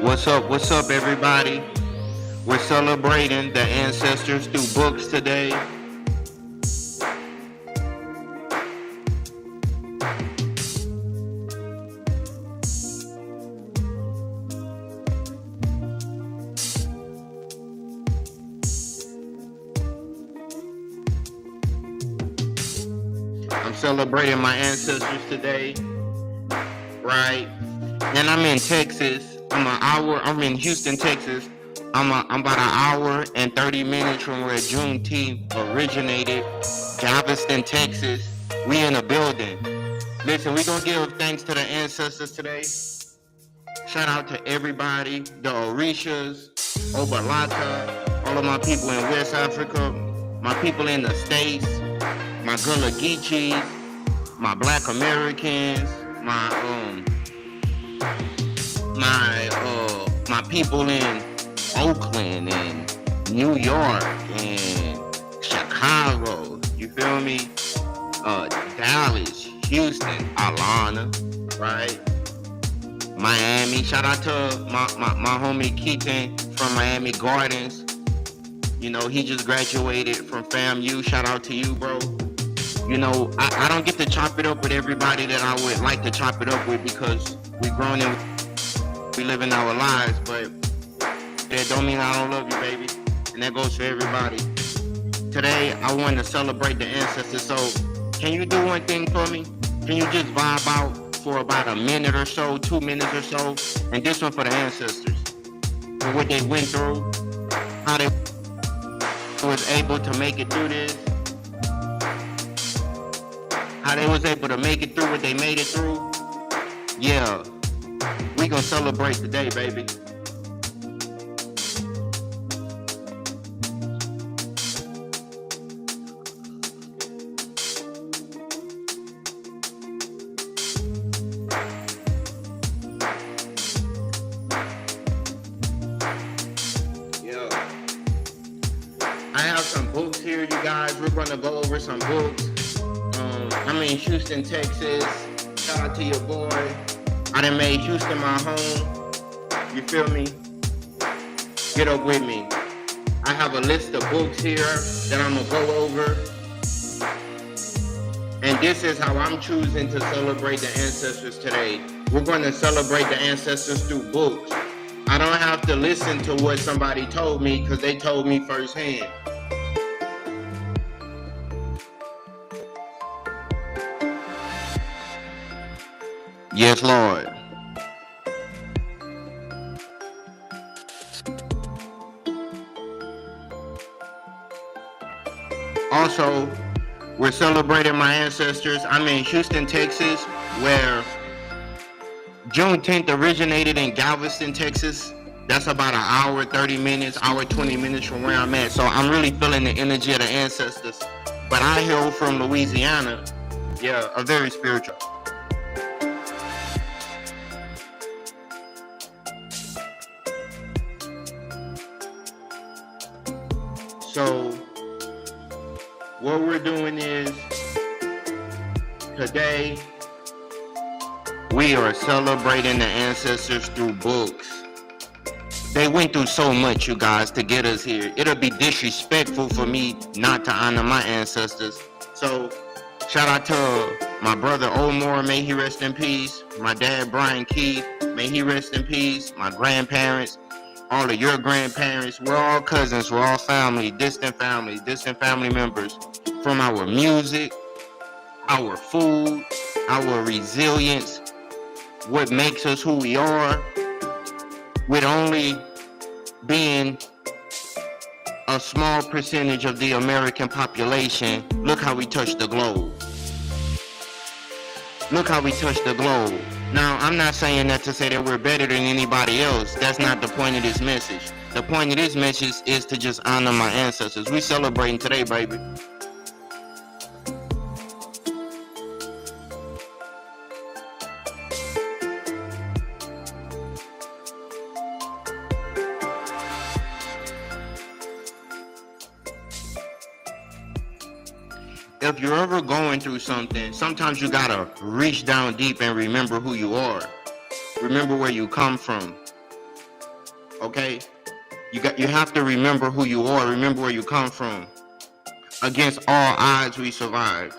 What's up, everybody? We're celebrating the ancestors through books today. I'm celebrating my ancestors today, right? And I'm in Texas. I'm in Houston, Texas. I'm about an hour and 30 minutes from where Juneteenth originated, Galveston, Texas. We in a building. Listen, we gonna give thanks to the ancestors today. Shout out to everybody, the Orishas, Obalata, all of my people in West Africa, my people in the States, my Gullah Geechees, my Black Americans, my people in Oakland and New York and Chicago, you feel me? Dallas, Houston, Atlanta, right? Miami. Shout out to my homie Keaton from Miami Gardens. You know, he just graduated from FAMU. Shout out to you, bro. You know, I don't get to chop it up with everybody that I would like to chop it up with because we grown and we living our lives, but that don't mean I don't love you, baby. And that goes for everybody. Today, I want to celebrate the ancestors. So, can you do one thing for me? Can you just vibe out for about a minute or so, 2 minutes or so? And this one for the ancestors. For what they went through, how they was able to make it through this, how they was able to make it through what they made it through. Yeah, we gonna celebrate today, baby. I have some books here, you guys. We're gonna go over some books. I'm in Houston, Texas. Shout out to your boy. I done made Houston my home. You feel me? Get up with me. I have a list of books here that I'm gonna go over. And this is how I'm choosing to celebrate the ancestors today. We're gonna celebrate the ancestors through books. I don't have to listen to what somebody told me because they told me firsthand. Yes, Lord. Also, we're celebrating my ancestors. I'm in Houston, Texas, where Juneteenth originated in Galveston, Texas. That's about an hour, 30 minutes, hour, 20 minutes from where I'm at. So I'm really feeling the energy of the ancestors. But I hail from Louisiana. Yeah, a very spiritual. So what we're doing is today we are celebrating the ancestors through books. They went through so much, you guys, to get us here. It'll be disrespectful for me not to honor my ancestors. So shout out to my brother Omar, may he rest in peace. My dad Brian Keith, may he rest in peace. My grandparents, all of your grandparents, we're all cousins, we're all family, distant family members. From our music, our food, our resilience, what makes us who we are, with only being a small percentage of the American population, look how we touch the globe. Look how we touch the globe. Now, I'm not saying that to say that we're better than anybody else. That's not the point of this message. The point of this message is to just honor my ancestors. We celebrating today, baby. If you're ever going through something, sometimes you gotta reach down deep and remember who you are. Remember where you come from. Okay? You have to remember who you are, remember where you come from. Against all odds, we survived.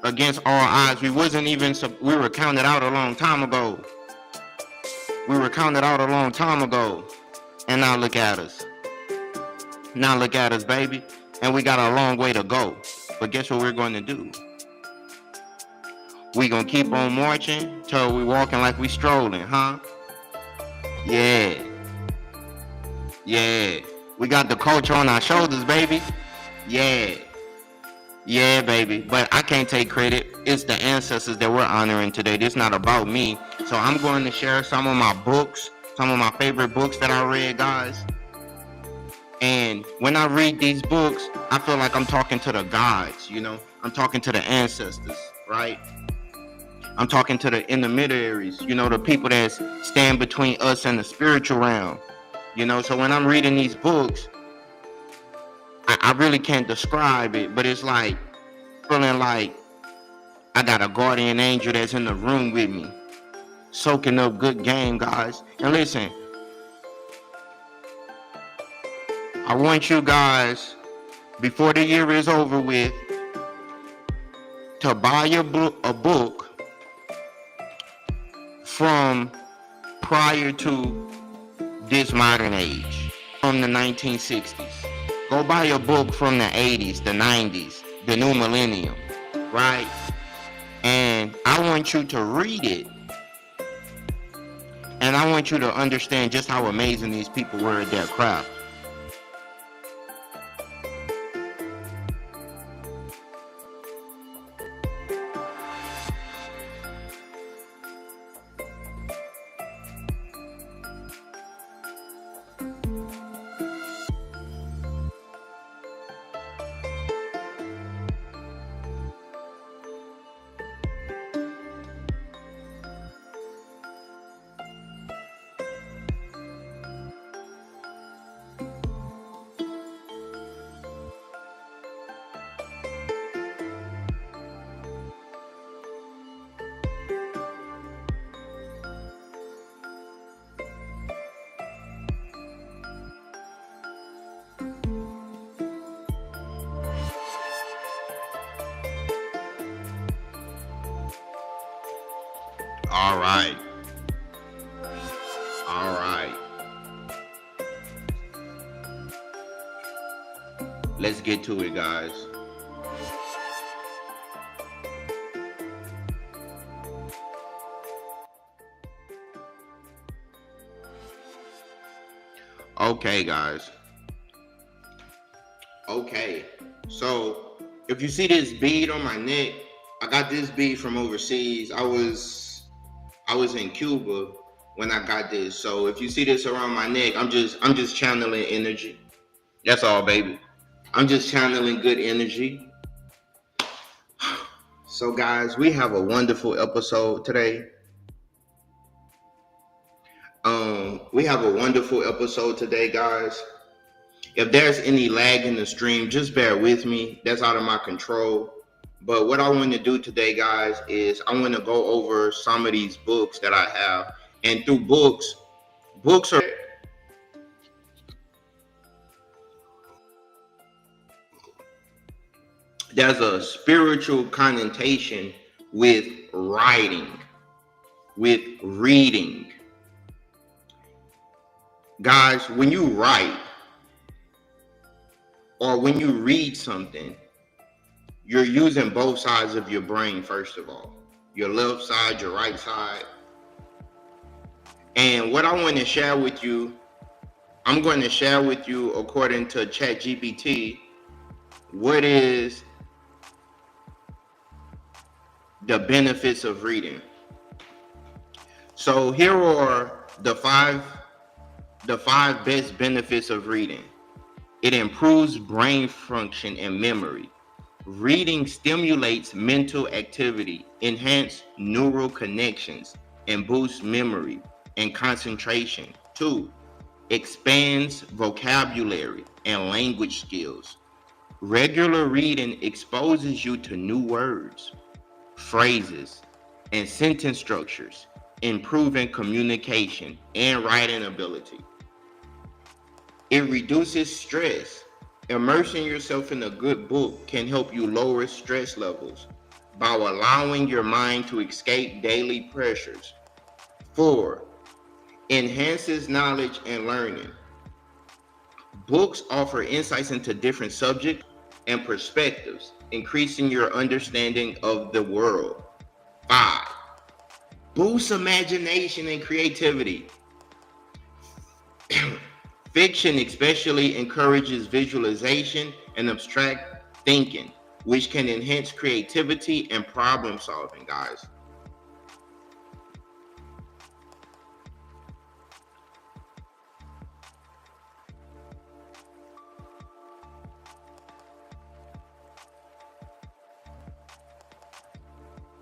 Against all odds, we were counted out a long time ago. We were counted out a long time ago. And now look at us. Now look at us, baby. And we got a long way to go. But guess what we're going to do? We gonna keep on marching till we walking like we strolling, huh? Yeah. Yeah. We got the culture on our shoulders, baby. Yeah. Yeah, baby. But I can't take credit. It's the ancestors that we're honoring today. This is not about me. So I'm going to share some of my books, some of my favorite books that I read, guys. And when I read these books, I feel like I'm talking to the gods, you know? I'm talking to the ancestors, right? I'm talking to the intermediaries, you know, the people that stand between us and the spiritual realm. You know, so when I'm reading these books, I really can't describe it, but it's like feeling like I got a guardian angel that's in the room with me, soaking up good game, guys. And listen, I want you guys, before the year is over with, to buy a book from prior to this modern age, from the 1960s. Go buy a book from the 80s, the 90s, the new millennium, right? And I want you to read it. And I want you to understand just how amazing these people were at their craft. All right. All right. Let's get to it, guys. Okay, guys. Okay. So, if you see this bead on my neck, I got this bead from overseas. I was in Cuba when I got this. So, if you see this around my neck, I'm just channeling energy. That's all, baby. I'm just channeling good energy. So, guys, we have a wonderful episode today. We have a wonderful episode today, guys. If there's any lag in the stream, just bear with me. That's out of my control. But what I want to do today, guys, is I want to go over some of these books that I have. And through books are, there's a spiritual connotation with writing, with reading. Guys, when you write or when you read something, you're using both sides of your brain, first of all. Your left side, your right side. And what I want to share with you, I'm going to share with you, according to ChatGPT, what is the benefits of reading. So here are the five best benefits of reading. It improves brain function and memory. Reading stimulates mental activity, enhances neural connections, and boosts memory and concentration. 2, expands vocabulary and language skills. Regular reading exposes you to new words, phrases, and sentence structures, improving communication and writing ability. It reduces stress. Immersing yourself in a good book can help you lower stress levels by allowing your mind to escape daily pressures. 4. Enhances knowledge and learning. Books offer insights into different subjects and perspectives, increasing your understanding of the world. 5. Boosts imagination and creativity. Fiction especially encourages visualization and abstract thinking, which can enhance creativity and problem solving, guys.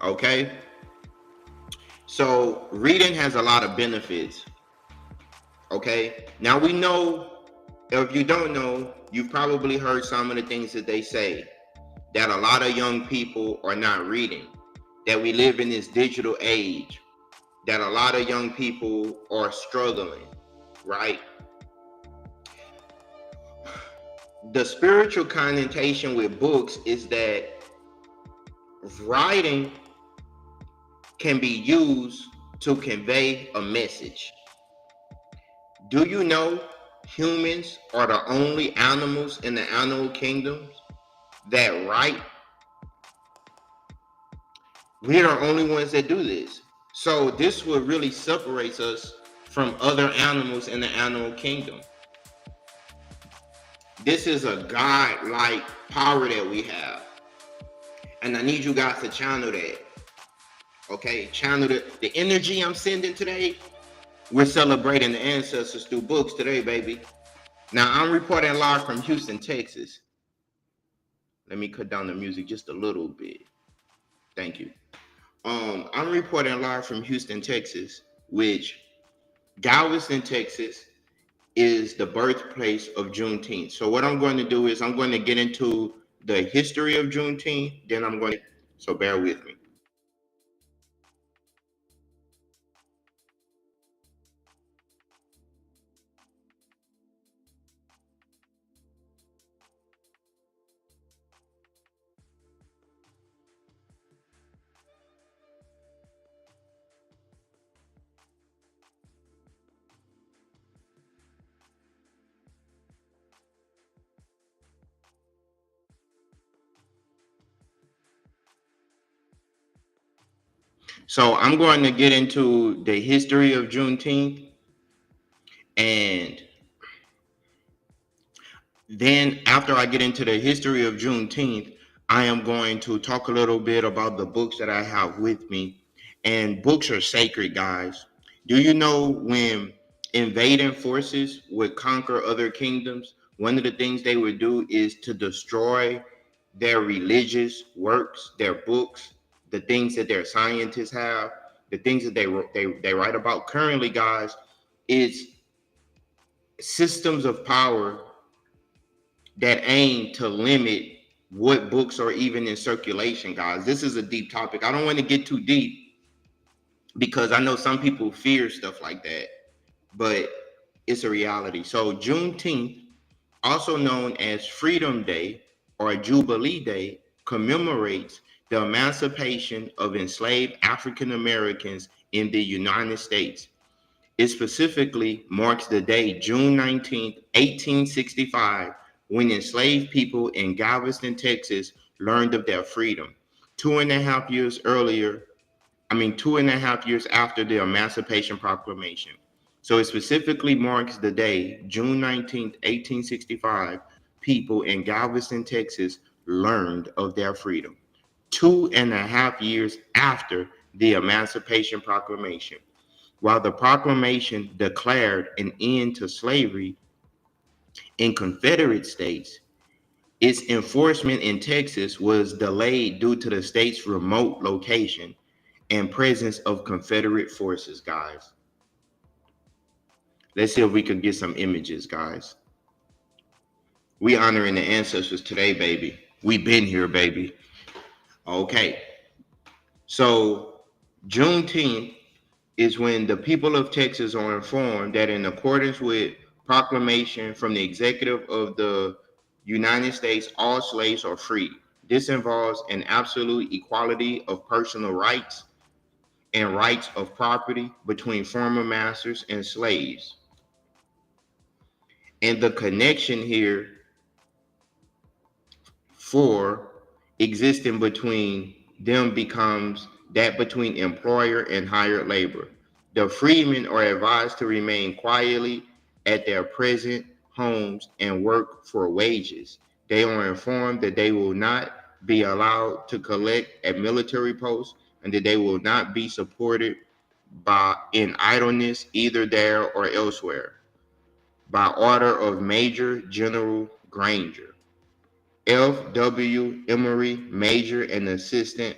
Okay? So, reading has a lot of benefits. Okay? Now, we know, if you don't know, you've probably heard some of the things that they say, that a lot of young people are not reading, that we live in this digital age, that a lot of young people are struggling, right? The spiritual connotation with books is that writing can be used to convey a message. Do you know humans are the only animals in the animal kingdom that write? We're the only ones that do this. So this what really separates us from other animals in the animal kingdom. This is a God-like power that we have. And I need you guys to channel that. Okay? Channel the energy I'm sending today. We're celebrating the ancestors through books today, baby. Now, I'm reporting live from Houston, Texas. Let me cut down the music just a little bit. Thank you. I'm reporting live from Houston, Texas, which Galveston, Texas is the birthplace of Juneteenth. So what I'm going to do is I'm going to get into the history of Juneteenth, then I'm going to, so bear with me. So I'm going to get into the history of Juneteenth, and then after I get into the history of Juneteenth, I am going to talk a little bit about the books that I have with me. And books are sacred, guys. Do you know when invading forces would conquer other kingdoms, one of the things they would do is to destroy their religious works, their books, the things that their scientists have, the things that they write about currently, guys, is systems of power that aim to limit what books are even in circulation, guys. This is a deep topic. I don't want to get too deep because I know some people fear stuff like that, but it's a reality. So Juneteenth, also known as Freedom Day or Jubilee Day, commemorates the emancipation of enslaved African Americans in the United States. It specifically marks the day, June 19th, 1865, when enslaved people in Galveston, Texas, learned of their freedom. 2.5 years earlier, 2.5 years after the Emancipation Proclamation. So it specifically marks the day, June 19th, 1865, people in Galveston, Texas, learned of their freedom. 2.5 years after the Emancipation Proclamation. While the proclamation declared an end to slavery in Confederate states, its enforcement in Texas was delayed due to the state's remote location and presence of Confederate forces, guys. Let's see if we can get some images, guys. We honoring the ancestors today, baby. We been here, baby. Okay. So Juneteenth is when the people of Texas are informed that in accordance with proclamation from the executive of the United States, all slaves are free. This involves an absolute equality of personal rights and rights of property between former masters and slaves. And the connection here for existing between them becomes that between employer and hired labor. The freedmen are advised to remain quietly at their present homes and work for wages. They are informed that they will not be allowed to collect at military posts and that they will not be supported by in idleness either there or elsewhere. By order of Major General Granger. F.W. Emory, Major and Assistant.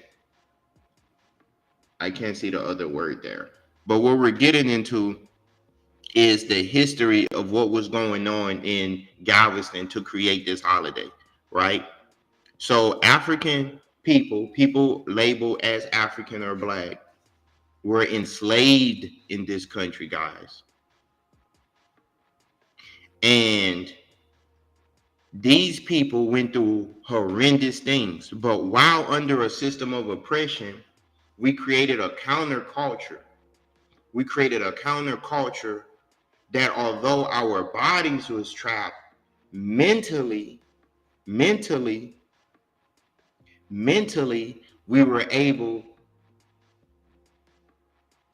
I can't see the other word there. But what we're getting into is the history of what was going on in Galveston to create this holiday, right? So African people labeled as African or black, were enslaved in this country, guys. And these people went through horrendous things. But while under a system of oppression, we created a counterculture. We created a counterculture that although our bodies was trapped mentally, mentally, mentally, we were able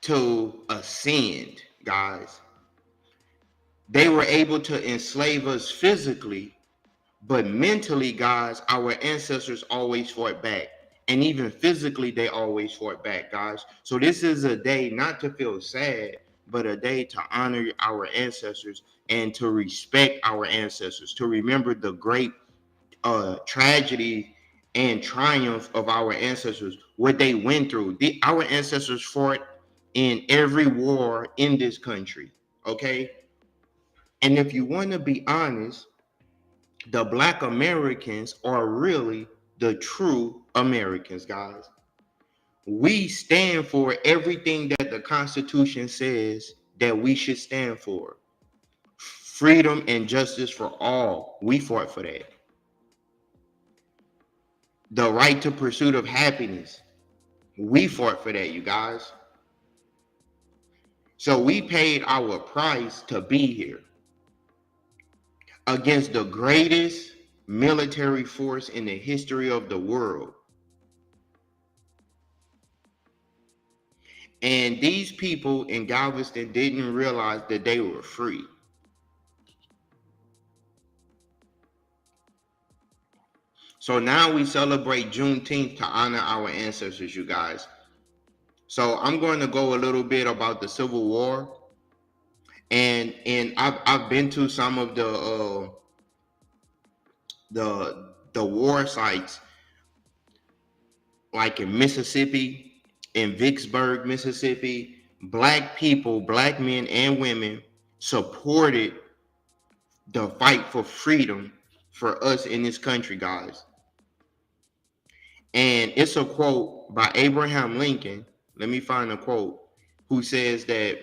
to ascend, guys. They were able to enslave us physically, but mentally, guys, our ancestors always fought back. And even physically, they always fought back, guys. So this is a day not to feel sad, but a day to honor our ancestors and to respect our ancestors, to remember the great tragedy and triumph of our ancestors, what they went through. Our ancestors fought in every war in this country, okay? And if you want to be honest, the black Americans are really the true Americans, guys. We stand for everything that the Constitution says that we should stand for. Freedom and justice for all. We fought for that. The right to pursuit of happiness. We fought for that, you guys. So we paid our price to be here against the greatest military force in the history of the world. And these people in Galveston didn't realize that they were free. So now we celebrate Juneteenth to honor our ancestors, you guys. So I'm going to go a little bit about the Civil War, and I've been to some of the war sites, like in Mississippi, in Vicksburg, Mississippi. Black people, black men and women supported the fight for freedom for us in this country, guys. And it's a quote by Abraham Lincoln. Let me find a quote who says that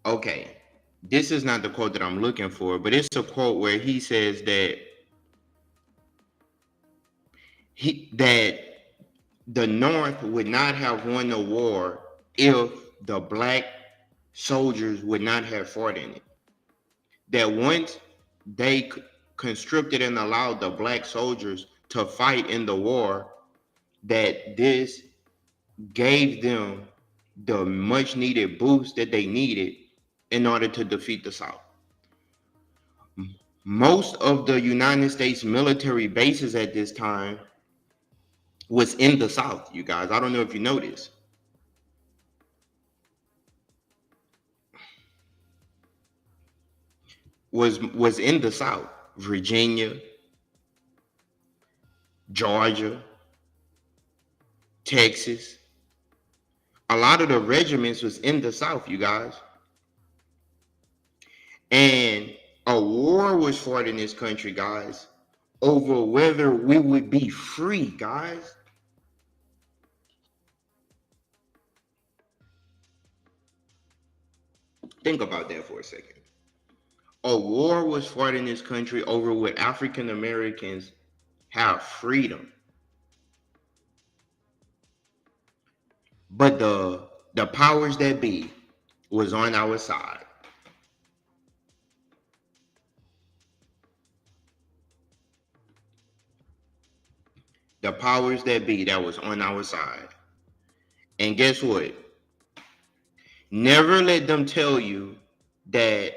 okay, this is not the quote that I'm looking for, but it's a quote where he says that the North would not have won the war if the black soldiers would not have fought in it. That once they conscripted and allowed the black soldiers to fight in the war, that this gave them the much needed boost that they needed in order to defeat the South. Most of the United States military bases at this time was in the South, you guys. I don't know if you know this. Was in the South. Virginia, Georgia, Texas. A lot of the regiments was in the South, you guys. And a war was fought in this country, guys, over whether we would be free, guys. Think about that for a second. A war was fought in this country over what African Americans have freedom. But the powers that be was on our side. The powers that be that was on our side. And guess what? Never let them tell you that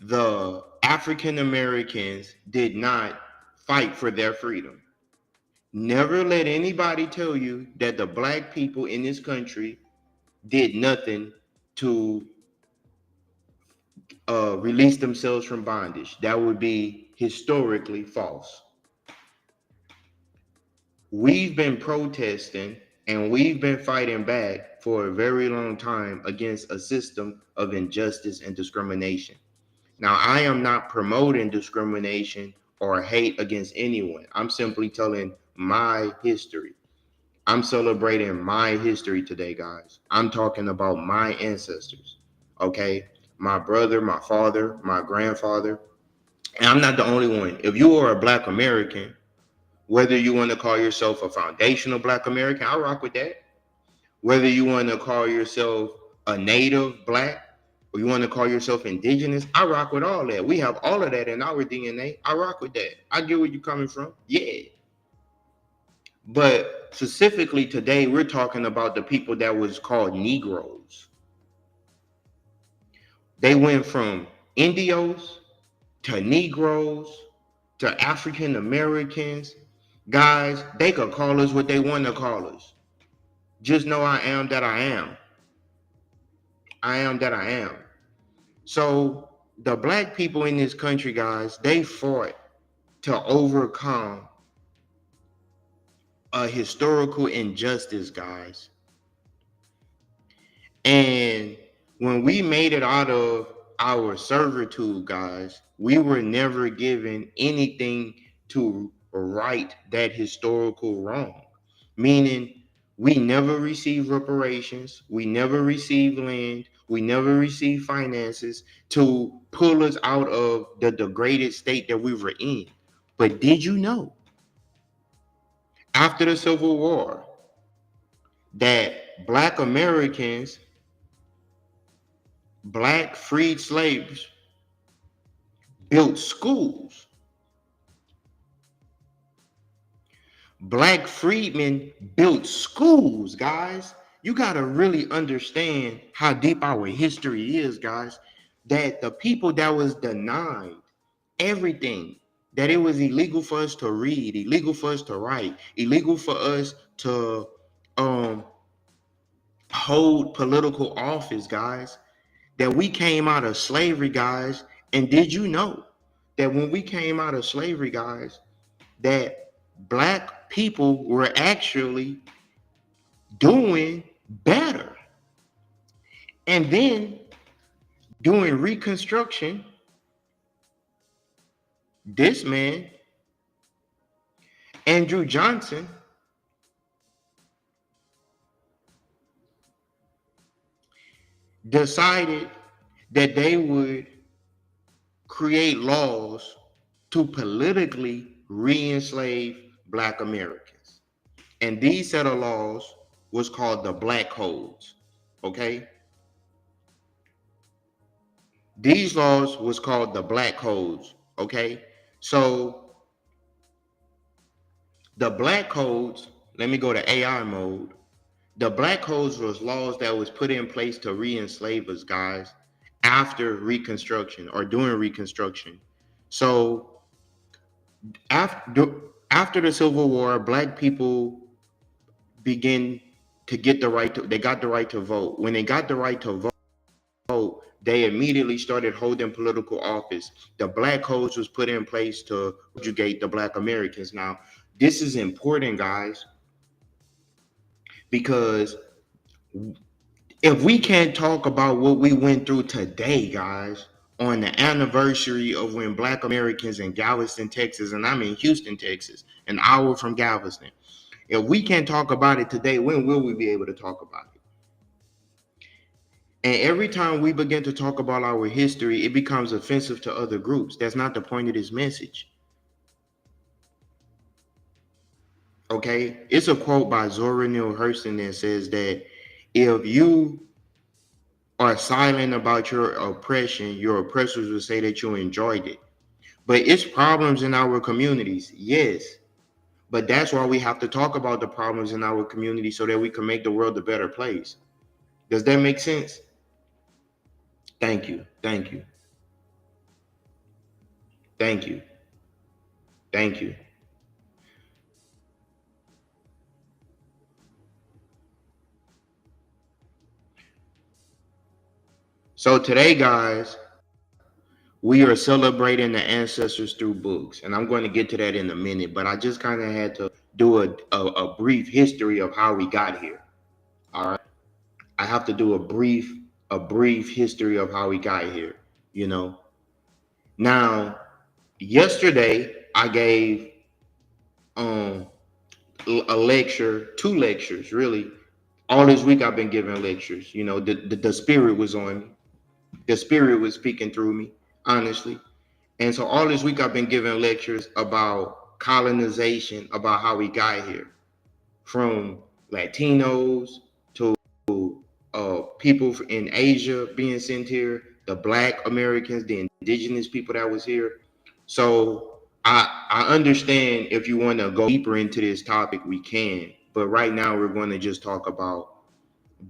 the African Americans did not fight for their freedom. Never let anybody tell you that the black people in this country did nothing to release themselves from bondage. That would be historically false. We've been protesting and we've been fighting back for a very long time against a system of injustice and discrimination. Now, I am not promoting discrimination or hate against anyone. I'm simply telling my history. I'm celebrating my history today, guys. I'm talking about my ancestors, okay? My brother, my father, my grandfather. And I'm not the only one. If you are a black American, whether you want to call yourself a foundational black American, I rock with that. Whether you want to call yourself a native black or you want to call yourself indigenous, I rock with all that. We have all of that in our DNA. I rock with that. I get where you're coming from. Yeah. But specifically today, we're talking about the people that was called Negroes. They went from Indios to Negroes to African Americans. Guys, they could call us what they want to call us. Just know I am that I am. I am that I am. So the black people in this country, guys, they fought to overcome a historical injustice, guys. And when we made it out of our servitude, guys, we were never given anything to right that historical wrong. Meaning, we never received reparations, we never received land, we never received finances to pull us out of the degraded state that we were in. But did you know, after the Civil War, that black Americans, black freed slaves, built schools? Black freedmen built schools, guys. You got to really understand how deep our history is, guys. That the people that was denied everything, that it was illegal for us to read, illegal for us to write, illegal for us to um, hold political office, guys. That we came out of slavery, guys. And did you know that when we came out of slavery, guys, that black people were actually doing better? And then during Reconstruction, this man, Andrew Johnson, decided that they would create laws to politically re-enslave black Americans. And these set of laws was called the Black Codes. Okay? These laws was called the Black Codes. Okay? So the Black Codes, let me go to AI mode. The Black Codes was laws that was put in place to re-enslave us, guys, after Reconstruction or during Reconstruction. So after the Civil War, black people begin to get the right to, they got the right to vote. When they got the right to vote, they immediately started holding political office. The Black Codes was put in place to subjugate the black Americans. Now, This is important, guys, because if we can't talk about what we went through today, guys, on the anniversary of when Black Americans in Galveston, Texas, and I'm in Houston, Texas, an hour from Galveston, if we can't talk about it today, when will we be able to talk about it? And every time we begin to talk about our history, it becomes offensive to other groups. That's not the point of this message. Okay? It's a quote by Zora Neale Hurston that says that if you are silent about your oppression, your oppressors will say that you enjoyed it. But it's problems in our communities, yes. But that's why we have to talk about the problems in our community so that we can make the world a better place. Does that make sense? Thank you. Thank you. Thank you. Thank you. So today, guys, we are celebrating the ancestors through books. And I'm going to get to that in a minute, but I just kind of had to do a brief history of how we got here. All right. I have to do a brief history of how we got here, you know. Now, yesterday I gave um a lecture, two lectures really. All this week I've been giving lectures. You know, the spirit was on me. The spirit was speaking through me, honestly. And so all this week I've been giving lectures about colonization, about how we got here, from Latinos to people in Asia being sent here, the Black Americans, the indigenous people that was here. So I understand if you want to go deeper into this topic, we can. But right now we're going to just talk about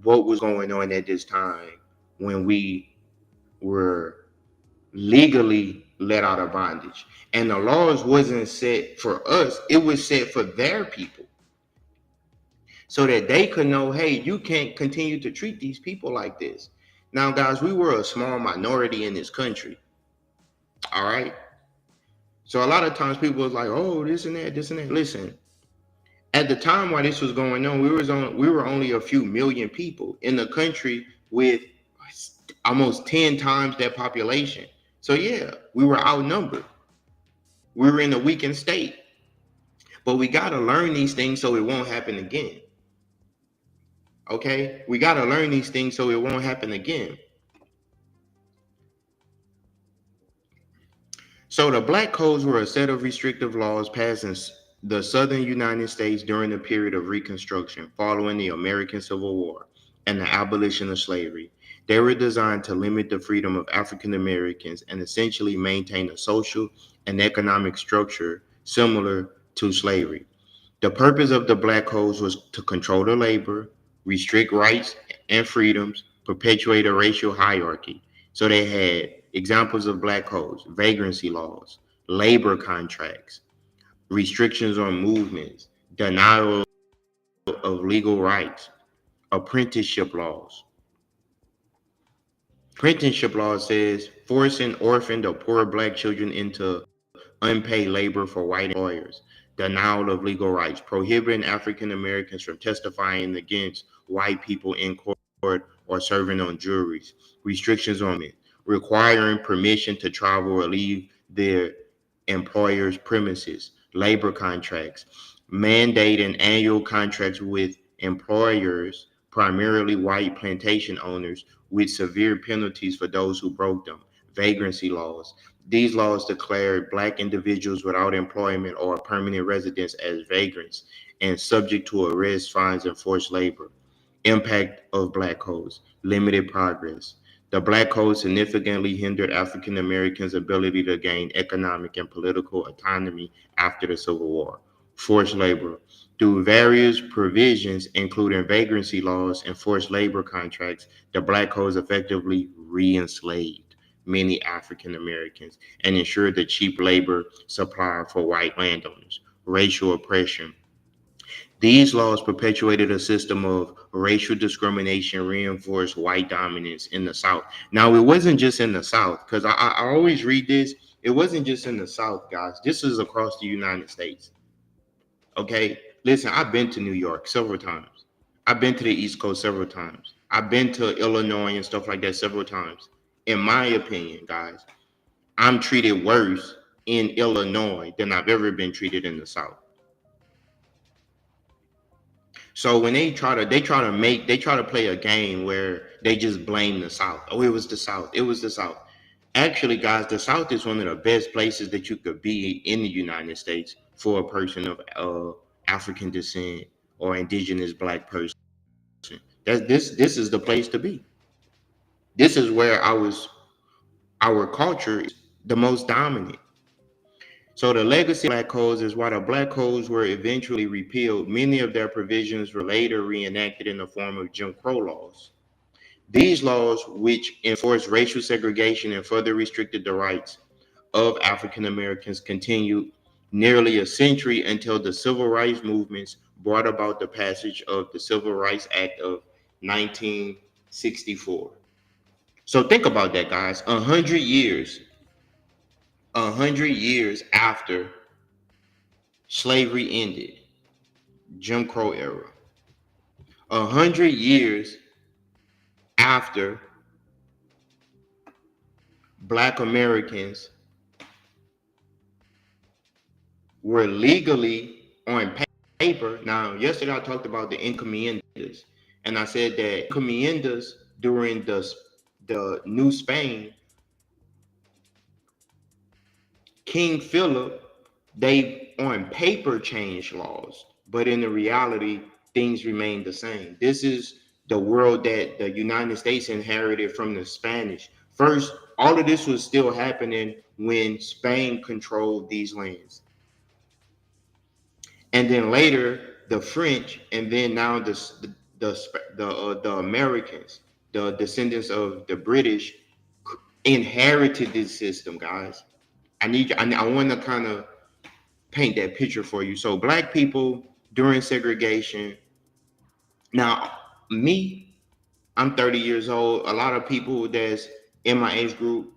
what was going on at this time when we were legally let out of bondage. And the laws wasn't set for us, it was set for their people so that they could know, hey, you can't continue to treat these people like this. Now, guys, we were a small minority in this country. All right. So a lot of times people was like, oh, this and that, this and that. Listen, at the time while this was going on, we were only a few million people in the country with almost 10 times that population. So yeah, we were outnumbered. We were in a weakened state. But we gotta learn these things so it won't happen again. Okay? We gotta learn these things so it won't happen again. So the Black Codes were a set of restrictive laws passed in the southern United States during the period of Reconstruction following the American Civil War and the abolition of slavery. They were designed to limit the freedom of African Americans and essentially maintain a social and economic structure similar to slavery. The purpose of the Black Codes was to control the labor, restrict rights and freedoms, perpetuate a racial hierarchy. So they had examples of Black Codes: vagrancy laws, labor contracts, restrictions on movements, denial of legal rights, apprenticeship laws. Apprenticeship law says forcing orphaned or poor Black children into unpaid labor for white employers, denial of legal rights, prohibiting African Americans from testifying against white people in court or serving on juries, restrictions on it, requiring permission to travel or leave their employer's premises, labor contracts, mandating annual contracts with employers, primarily white plantation owners, with severe penalties for those who broke them, vagrancy laws. These laws declared Black individuals without employment or permanent residence as vagrants and subject to arrest, fines, and forced labor. Impact of Black Codes: limited progress. The Black Code significantly hindered African Americans' ability to gain economic and political autonomy after the Civil War. Forced labor. Through various provisions, including vagrancy laws and forced labor contracts, the Black Codes effectively re enslaved many African Americans and ensured the cheap labor supply for white landowners. Racial oppression. These laws perpetuated a system of racial discrimination, reinforced white dominance in the South. Now, it wasn't just in the South, because I always read this. It wasn't just in the South, guys. This is across the United States. Okay, listen, I've been to New York several times. I've been to the East Coast several times. I've been to Illinois and stuff like that several times. In my opinion, guys, I'm treated worse in Illinois than I've ever been treated in the South. So when they try to play a game where they just blame the South. Oh, it was the South. It was the South. Actually, guys, the South is one of the best places that you could be in the United States for a person of African descent or indigenous black person. This is the place to be. This is where our culture is the most dominant. So the legacy of black codes is while the black codes were eventually repealed, many of their provisions were later reenacted in the form of Jim Crow laws. These laws, which enforced racial segregation and further restricted the rights of African Americans, continued nearly a century until the civil rights movements brought about the passage of the Civil Rights Act of 1964. So think about that, guys. 100 years after slavery ended, Jim Crow era, 100 years after Black Americans were legally on paper. Now, yesterday I talked about the encomiendas, and I said that encomiendas during the New Spain, King Philip, they on paper changed laws, but in the reality, things remain the same. This is the world that the United States inherited from the Spanish. First, all of this was still happening when Spain controlled these lands. And then later, the French, and then now the Americans, the descendants of the British, inherited this system, guys. I want to kind of paint that picture for you. So black people during segregation. Now, me, I'm 30 years old. A lot of people that's in my age group,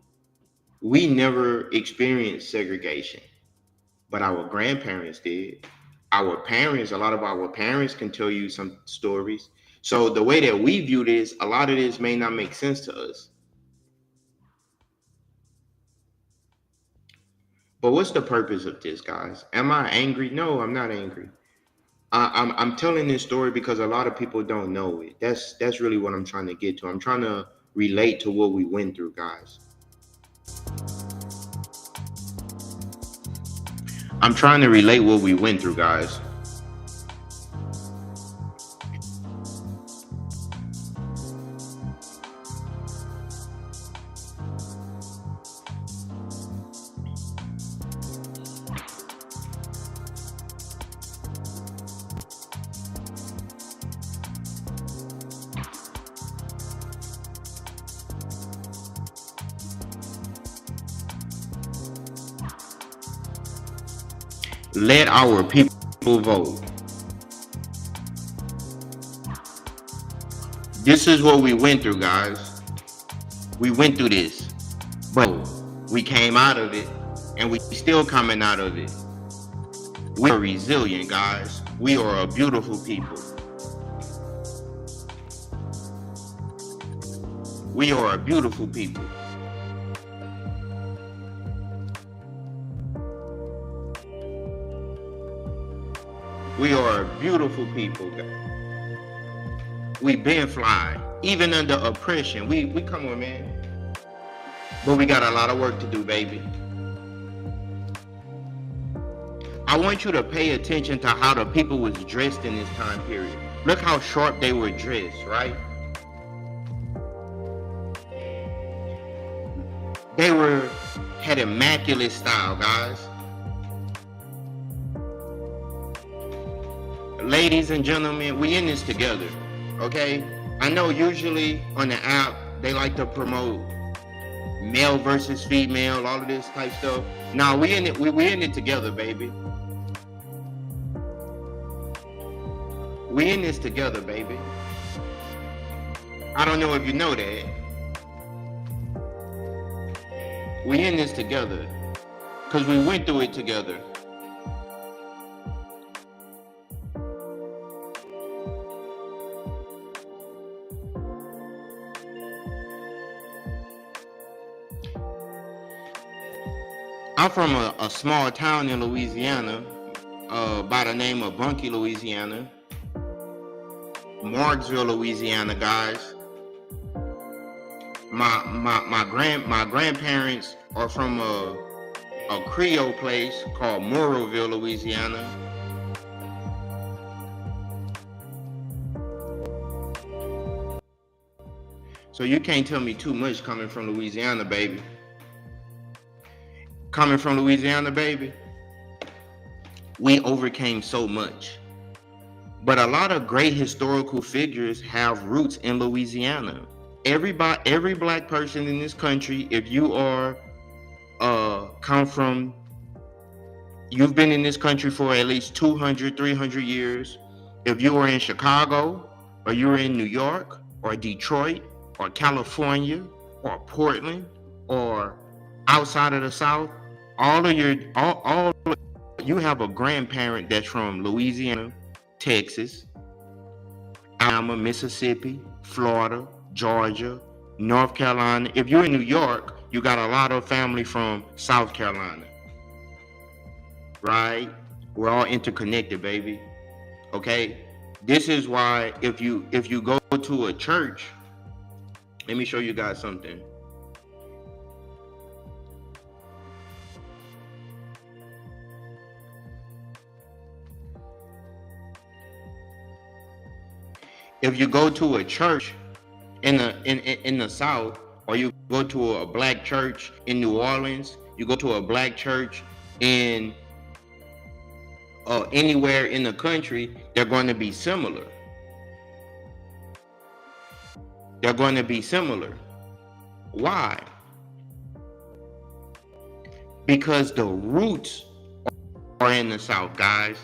we never experienced segregation, but our grandparents did. Our parents, a lot of our parents can tell you some stories. So the way that we view this, a lot of this may not make sense to us. But what's the purpose of this, guys? Am I angry? No, I'm not angry. I'm telling this story because a lot of people don't know it. That's really what I'm trying to get to. I'm trying to relate to what we went through, guys. I'm trying to relate what we went through, guys. Let our people vote. This is what we went through, guys. We went through this, but we came out of it, and we still coming out of it. We are resilient, guys. We are a beautiful people. We are a beautiful people. We are a beautiful people. We been fly, even under oppression. We come on, man. But we got a lot of work to do, baby. I want you to pay attention to how the people was dressed in this time period. Look how sharp they were dressed, right? They had immaculate style, guys. Ladies and gentlemen, we in this together, okay? I know usually on the app, they like to promote male versus female, all of this type stuff. Nah, we in it, we in it together, baby. We in this together, baby. I don't know if you know that. We in this together, because we went through it together. I'm from a small town in Louisiana, by the name of Bunkie, Louisiana, Marksville, Louisiana, guys. My grandparents are from a Creole place called Morroville, Louisiana. So you can't tell me too much coming from Louisiana, baby. Coming from Louisiana, baby, we overcame so much. But a lot of great historical figures have roots in Louisiana. Every black person in this country, if you are come from, you've been in this country for at least 200, 300 years. If you were in Chicago, or you were in New York, or Detroit, or California, or Portland, or outside of the South, all you have a grandparent that's from Louisiana, Texas, Alabama, Mississippi, Florida, Georgia, North Carolina. If you're in New York, you got a lot of family from South Carolina, right? We're all interconnected, baby. Okay? This is why if you go to a church, let me show you guys something. If you go to a church in the South, or you go to a black church in New Orleans, you go to a black church in anywhere in the country, they're going to be similar. They're going to be similar. Why? Because the roots are in the South, guys.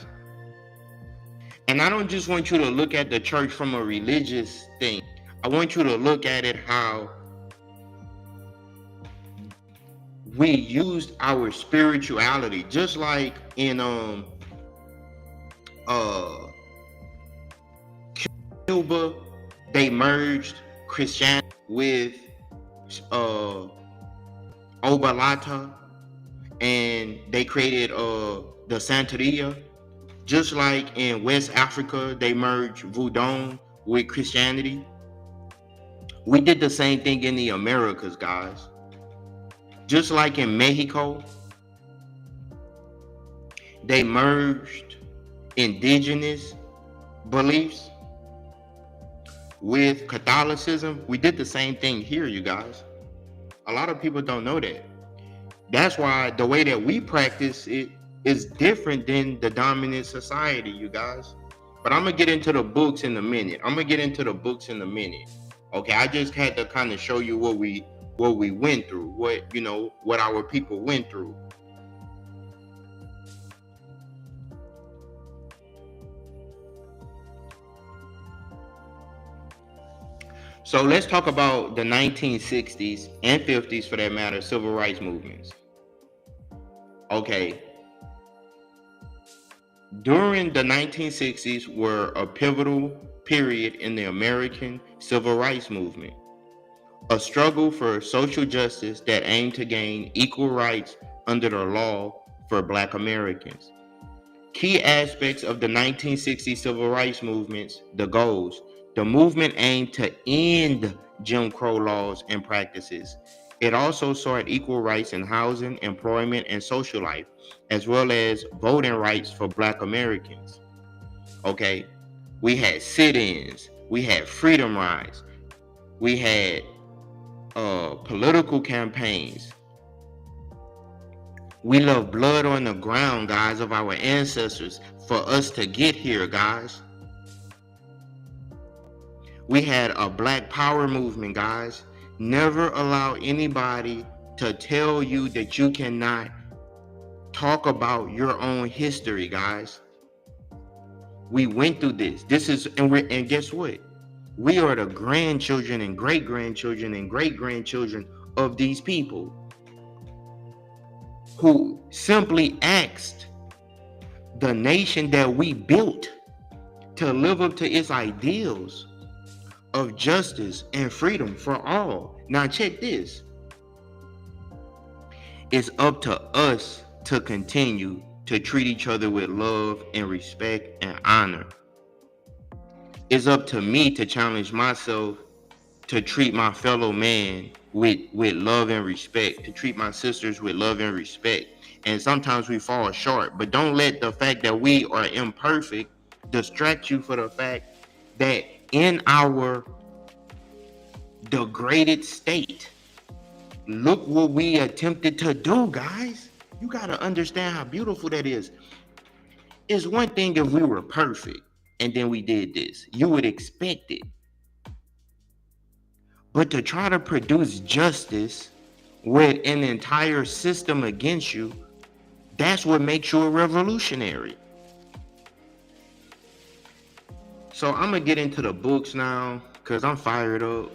And I don't just want you to look at the church from a religious thing. I want you to look at it how we used our spirituality, just like in Cuba, they merged Christianity with Obalata, and they created the Santeria. Just like in West Africa, they merged Voodoo with Christianity. We did the same thing in the Americas, guys. Just like in Mexico, they merged indigenous beliefs with Catholicism. We did the same thing here, you guys. A lot of people don't know that. That's why the way that we practice it is different than the dominant society, you guys. But I'm gonna get into the books in a minute. Okay, I just had to kind of show you what we went through, what our people went through. So let's talk about the 1960s and 50s, for that matter, civil rights movements. Okay. During the 1960s were a pivotal period in the American civil rights movement, a struggle for social justice that aimed to gain equal rights under the law for Black Americans. Key aspects of the 1960 civil rights movements, the goals. The movement aimed to end Jim Crow laws and practices. It also sought equal rights in housing, employment, and social life, as well as voting rights for Black Americans. Okay, we had sit-ins, we had freedom rides, we had political campaigns. We left blood on the ground, guys, of our ancestors for us to get here, guys. We had a Black Power movement, guys. Never allow anybody to tell you that you cannot talk about your own history, guys. We went through this. And guess what? We are the grandchildren and great-grandchildren and great-grandchildren of these people who simply asked the nation that we built to live up to its ideals of justice and freedom for all. Now check this. It's up to us to continue to treat each other with love and respect and honor. It's up to me to challenge myself to treat my fellow man with love and respect, to treat my sisters with love and respect. And sometimes we fall short, but don't let the fact that we are imperfect distract you for the fact that in our degraded state, look what we attempted to do, guys. You got to understand how beautiful that is. It's one thing if we were perfect and then we did this, you would expect it. But to try to produce justice with an entire system against you, that's what makes you a revolutionary. So I'm gonna get into the books now because I'm fired up.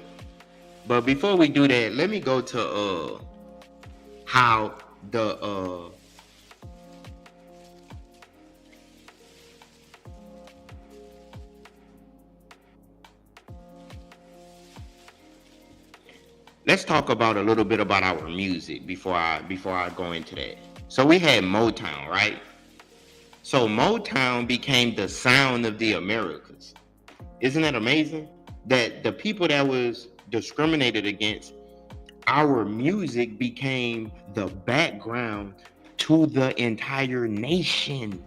But before we do that, let me go to how the let's talk about a little bit about our music before I go into that. So we had Motown, right? So Motown became the sound of the Americas. Isn't that amazing? That the people that was discriminated against, our music became the background to the entire nation.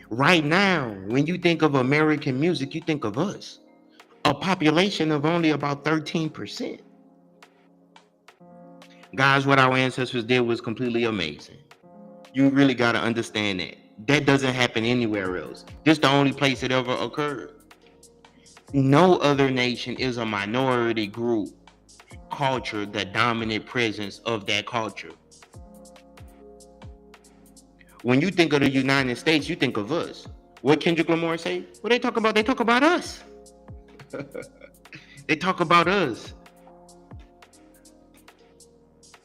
Right now, when you think of American music, you think of us, a population of only about 13%. Guys, what our ancestors did was completely amazing. You really got to understand that. That doesn't happen anywhere else. This is the only place it ever occurred. No other nation is a minority group culture, the dominant presence of that culture. When you think of the United States, you think of us. What Kendrick Lamar say? What they talk about? They talk about us. They talk about us.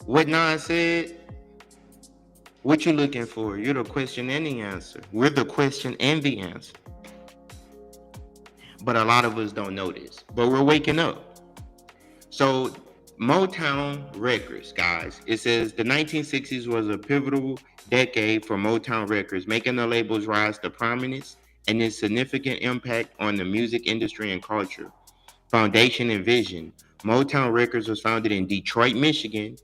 What Nas said, what you looking for? You're the question and the answer. We're the question and the answer. But a lot of us don't know this. But we're waking up. So Motown Records, guys. It says the 1960s was a pivotal decade for Motown Records, making the label's rise to prominence and its significant impact on the music industry and culture. Foundation and vision. Motown Records was founded in Detroit, Michigan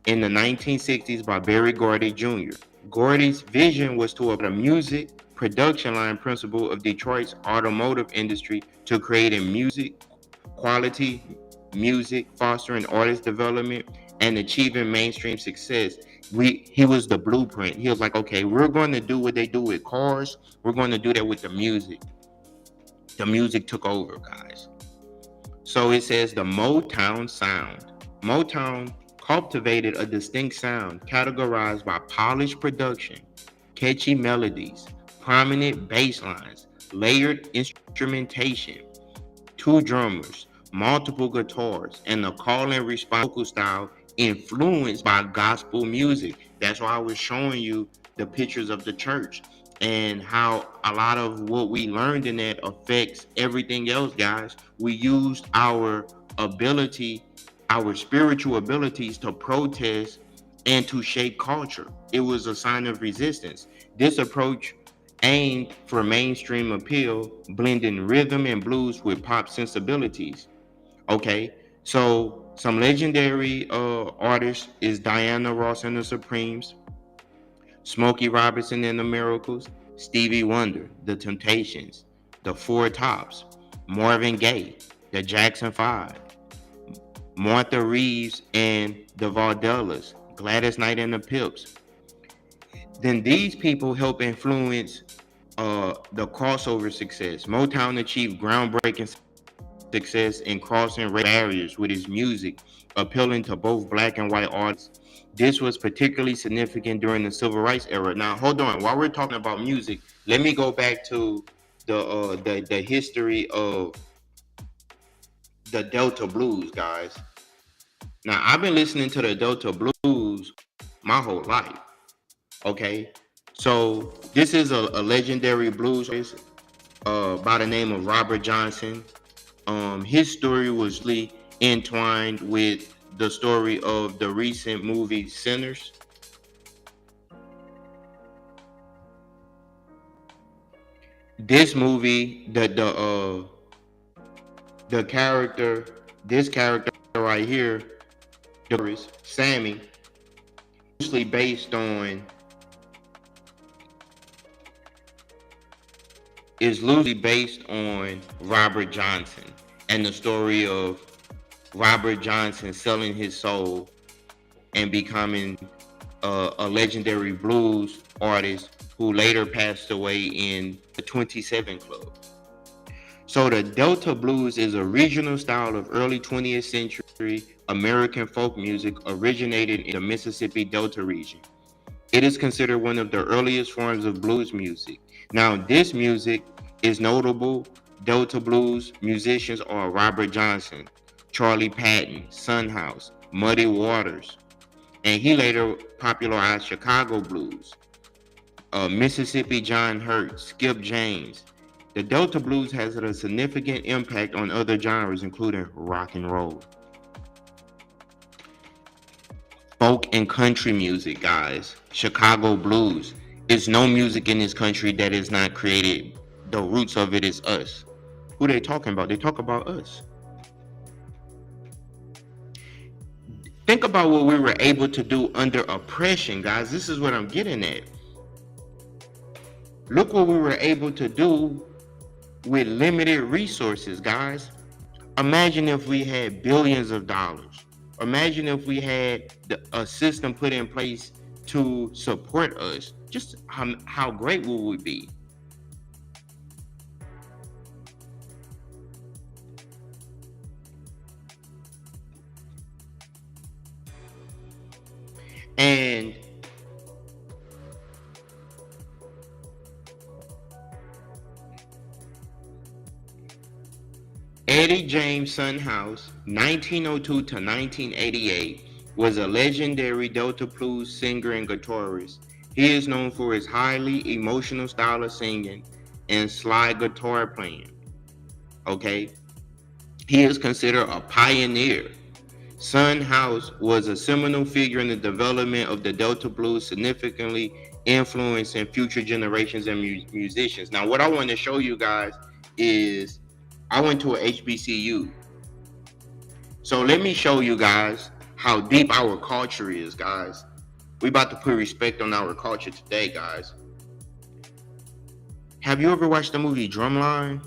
in the 1960s by Berry Gordy Jr. Gordy's vision was to apply the music production line principle of Detroit's automotive industry to create a music quality music, fostering artist development, and achieving mainstream success. He was the blueprint. He was like, okay, we're going to do what they do with cars. We're going to do that with the music. The music took over, guys. So it says the Motown sound. Motown cultivated a distinct sound categorized by polished production, catchy melodies, prominent bass lines, layered instrumentation, two drummers, multiple guitars, and the call and response vocal style influenced by gospel music. That's why I was showing you the pictures of the church and how a lot of what we learned in that affects everything else, guys. We used our ability, our spiritual abilities to protest and to shape culture. It was a sign of resistance. This approach aimed for mainstream appeal, blending rhythm and blues with pop sensibilities. Okay, so some legendary artists is Diana Ross and the Supremes, Smokey Robinson and the Miracles, Stevie Wonder, The Temptations, The Four Tops, Marvin Gaye, The Jackson 5, Martha Reeves and the Vandellas, Gladys Knight and the Pips. Then these people help influence the crossover success. Motown achieved groundbreaking success in crossing racial barriers with his music, appealing to both black and white artists. This was particularly significant during the civil rights era. Now, hold on. While we're talking about music, let me go back to the history of the Delta blues, guys. Now, I've been listening to the Delta blues my whole life. Okay, so this is a legendary blues artist by the name of Robert Johnson. His story was really entwined with the story of the recent movie Sinners? This movie, the character, this character right here, Sammy, loosely based on Robert Johnson and the story of Robert Johnson selling his soul and becoming a legendary blues artist who later passed away in the 27 Club. So the Delta blues is a regional style of early 20th century American folk music originated in the Mississippi Delta region. It is considered one of the earliest forms of blues music. Now, this music is notable. Delta blues musicians are Robert Johnson, Charlie Patton, Son House, Muddy Waters, and he later popularized Chicago blues. Mississippi John Hurt, Skip James. The Delta blues has had a significant impact on other genres, including rock and roll, folk and country music, guys. Chicago blues. It's no music in this country that is not created. The roots of it is us. Who they talking about? They talk about us. Think about what we were able to do under oppression, guys. This is what I'm getting at. Look what we were able to do with limited resources, guys. Imagine if we had billions of dollars. Imagine if we had a system put in place to support us. Just how great would we be? And Eddie James Son House, 1902 to 1988, was a legendary Delta blues singer and guitarist. He is known for his highly emotional style of singing and slide guitar playing. Okay? He is considered a pioneer. Son House was a seminal figure in the development of the Delta blues, significantly influencing future generations and musicians. Now, what I want to show you guys is I went to a HBCU. So let me show you guys how deep our culture is, guys. We about to put respect on our culture today, guys. Have you ever watched the movie Drumline?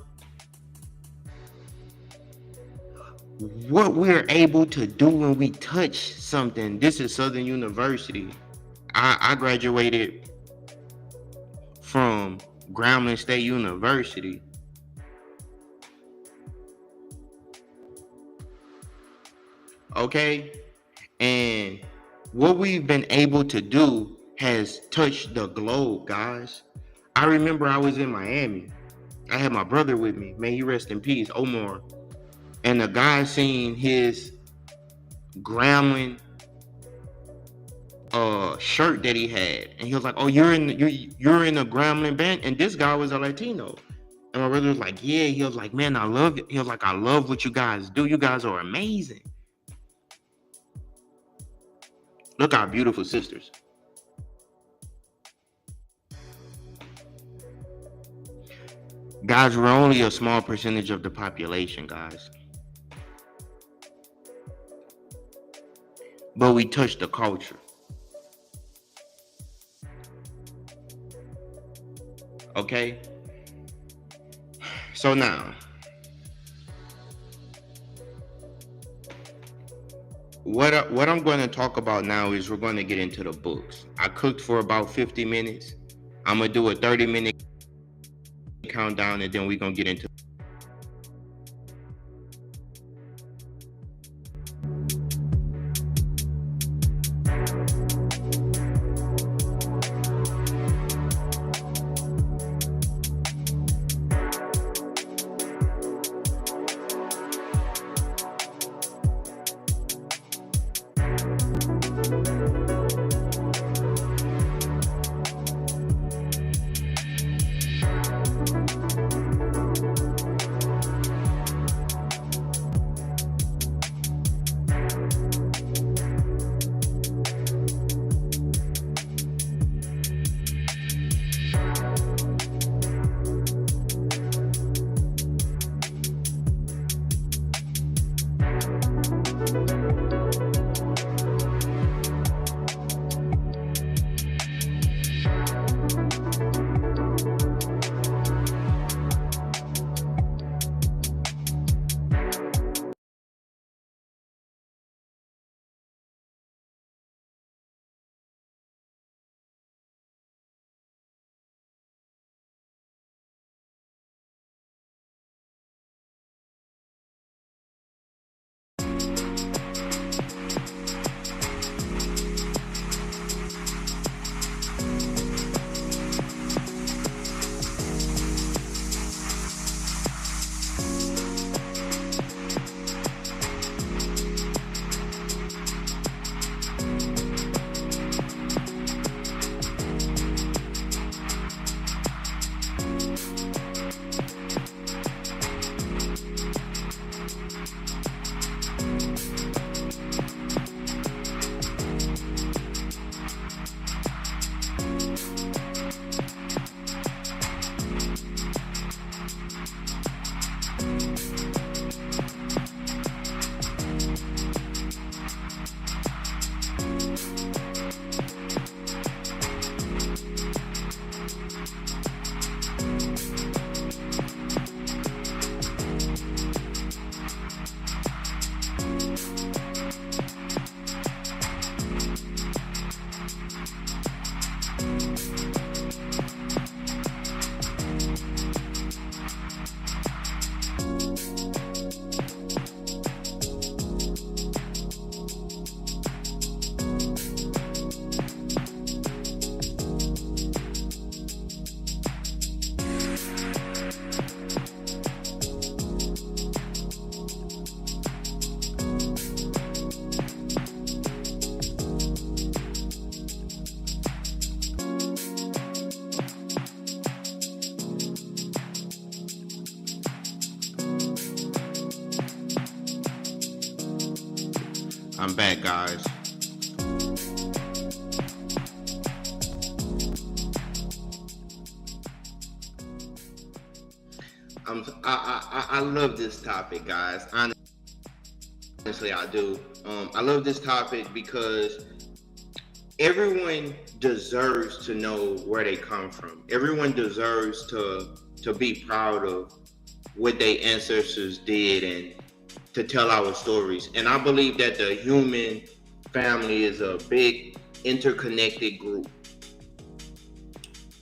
What we're able to do when we touch something. This is Southern University. I graduated from Grambling State University. Okay? And what we've been able to do has touched the globe, guys. I remember I was in Miami. I had my brother with me. May he rest in peace, Omar. And the guy seen his Grambling shirt that he had, and he was like, "Oh, you're in a Grambling band?" And this guy was a Latino. And my brother was like, "Yeah." He was like, "Man, I love it." He was like, "I love what you guys do. You guys are amazing. Look, our beautiful sisters." Guys, we're only a small percentage of the population, guys. But we touch the culture. Okay? So now, what I'm going to talk about now is we're going to get into the books. I cooked for about 50 minutes. I'm going to do a 30-minute countdown, and then we're going to get into I'm back, guys. I love this topic, guys. Honestly, I do. I love this topic because everyone deserves to know where they come from. Everyone deserves to be proud of what their ancestors did and to tell our stories. And I believe that the human family is a big interconnected group.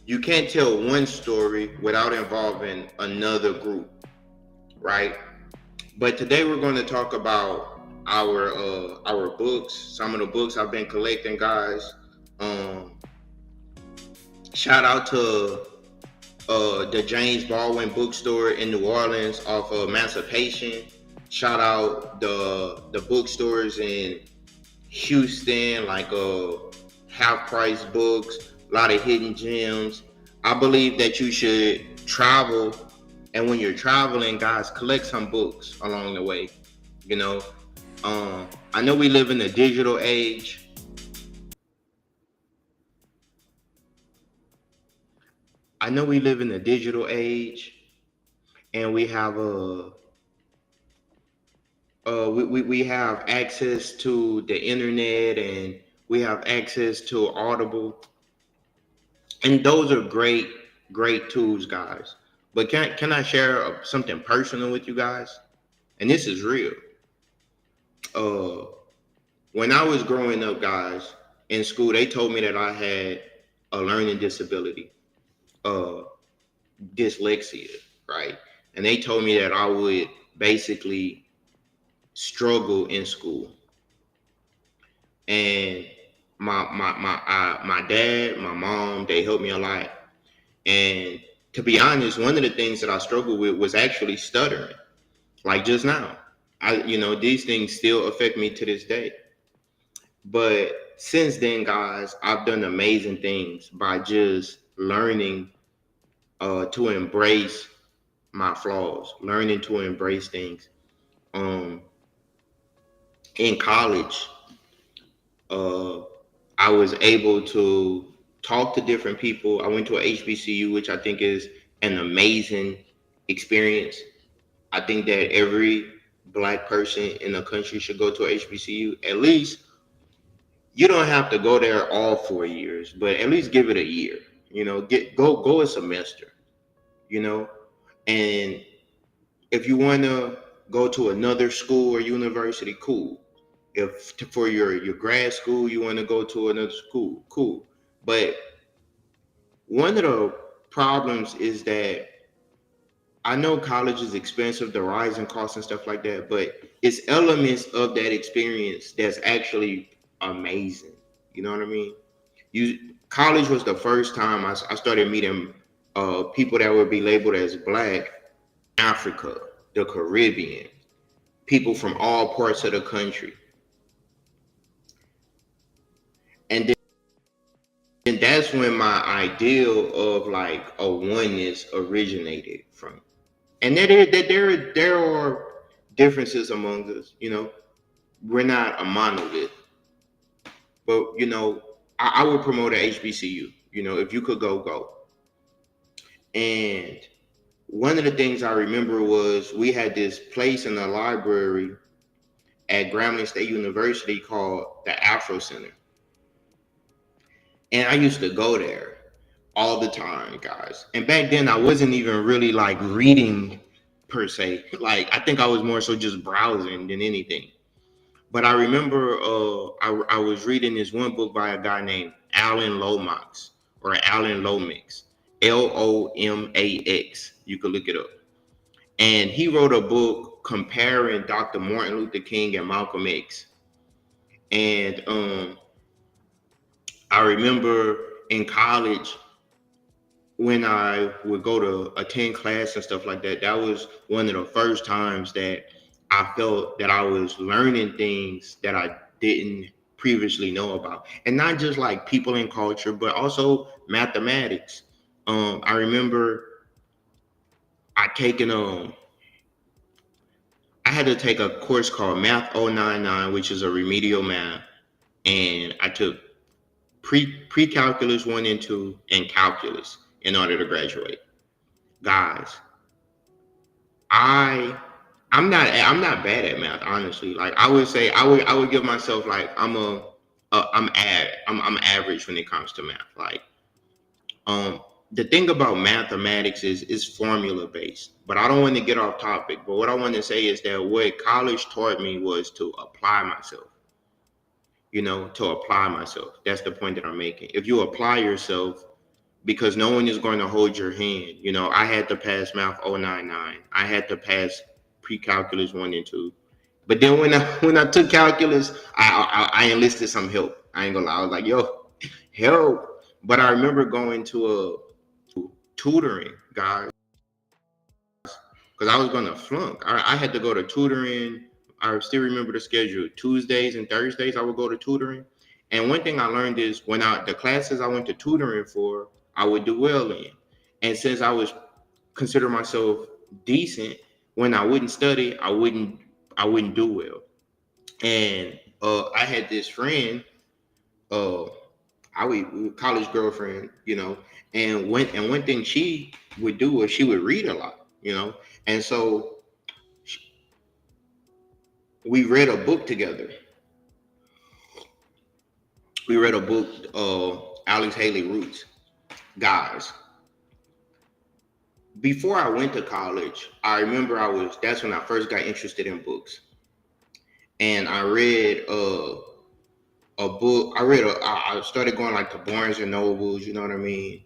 You can't tell one story without involving another group, right? But today we're going to talk about our books, some of the books I've been collecting, guys. Um, Shout out to the James Baldwin bookstore in New Orleans off of Emancipation. Shout out the bookstores in Houston, like half price books, a lot of hidden gems. I believe that you should travel, and when you're traveling, guys, collect some books along the way. You know, I know we live in a digital age. I know we live in a digital age, and we have a we have access to the internet, and we have access to Audible, and those are great tools, guys. But can I share something personal with you guys? And this is real. Uh, when I was growing up, guys, in school, they told me that I had a learning disability, uh, dyslexia, right? And they told me that I would basically struggle in school. And my dad, my mom, they helped me a lot. And to be honest, one of the things that I struggled with was actually stuttering. Like just now, these things still affect me to this day. But since then, guys, I've done amazing things by just learning to embrace my flaws, learning to embrace things. Um, in college, uh, I was able to talk to different people. I went to a HBCU, which I think is an amazing experience. I think that every black person in the country should go to a HBCU. At least you don't have to go there all 4 years, but at least give it a year. Go a semester. You know, and if you want to go to another school or university, cool. If for your grad school you want to go to another school, cool. But one of the problems is that I know college is expensive, the rising costs and stuff like that, but it's elements of that experience that's actually amazing. You know what I mean? College was the first time I started meeting people that would be labeled as black, Africa, the Caribbean, people from all parts of the country. And then that's when my ideal of like a oneness originated from. And there are differences among us, we're not a monolith. But I would promote a HBCU. If you could go. And one of the things I remember was we had this place in the library at Grambling State University called the Afro Center. And I used to go there all the time, guys. And back then I wasn't even really like reading per se. Like I think I was more so just browsing than anything. But I remember I was reading this one book by a guy named Alan Lomax or Alan Lomax, Lomax. You could look it up. And he wrote a book comparing Dr. Martin Luther King and Malcolm X. And I remember in college when I would go to attend class and stuff like that, that was one of the first times that I felt that I was learning things that I didn't previously know about. And not just like people and culture, but also mathematics. I remember I taken I had to take a course called Math 099, which is a remedial math, and I took pre-calculus 1 and 2 and calculus in order to graduate. Guys, I I'm not bad at math, honestly. Like I would say I would give myself like I'm average when it comes to math. Like um the thing about mathematics is formula based. But I don't want to get off topic. But what I want to say is that what college taught me was to apply myself. To apply myself. That's the point that I'm making. If you apply yourself, because no one is going to hold your hand. I had to pass Math 099. I had to pass pre-calculus 1 and 2. But then when I took calculus, I enlisted some help. I ain't gonna lie. I was like, yo, help. But I remember going to tutoring, guys, because I was gonna flunk. I had to go to tutoring. I still remember the schedule. Tuesdays and Thursdays I would go to tutoring. And one thing I learned is the classes I went to tutoring for, I would do well in. And since I was consider myself decent, when I wouldn't study, I wouldn't do well. And I had this friend, uh, college girlfriend, and one thing she would do was she would read a lot. And so we read a book together. We read a book, Alex Haley Roots. Guys, before I went to college, I remember that's when I first got interested in books. And I read a book. I started going like to Barnes and Nobles, you know what I mean?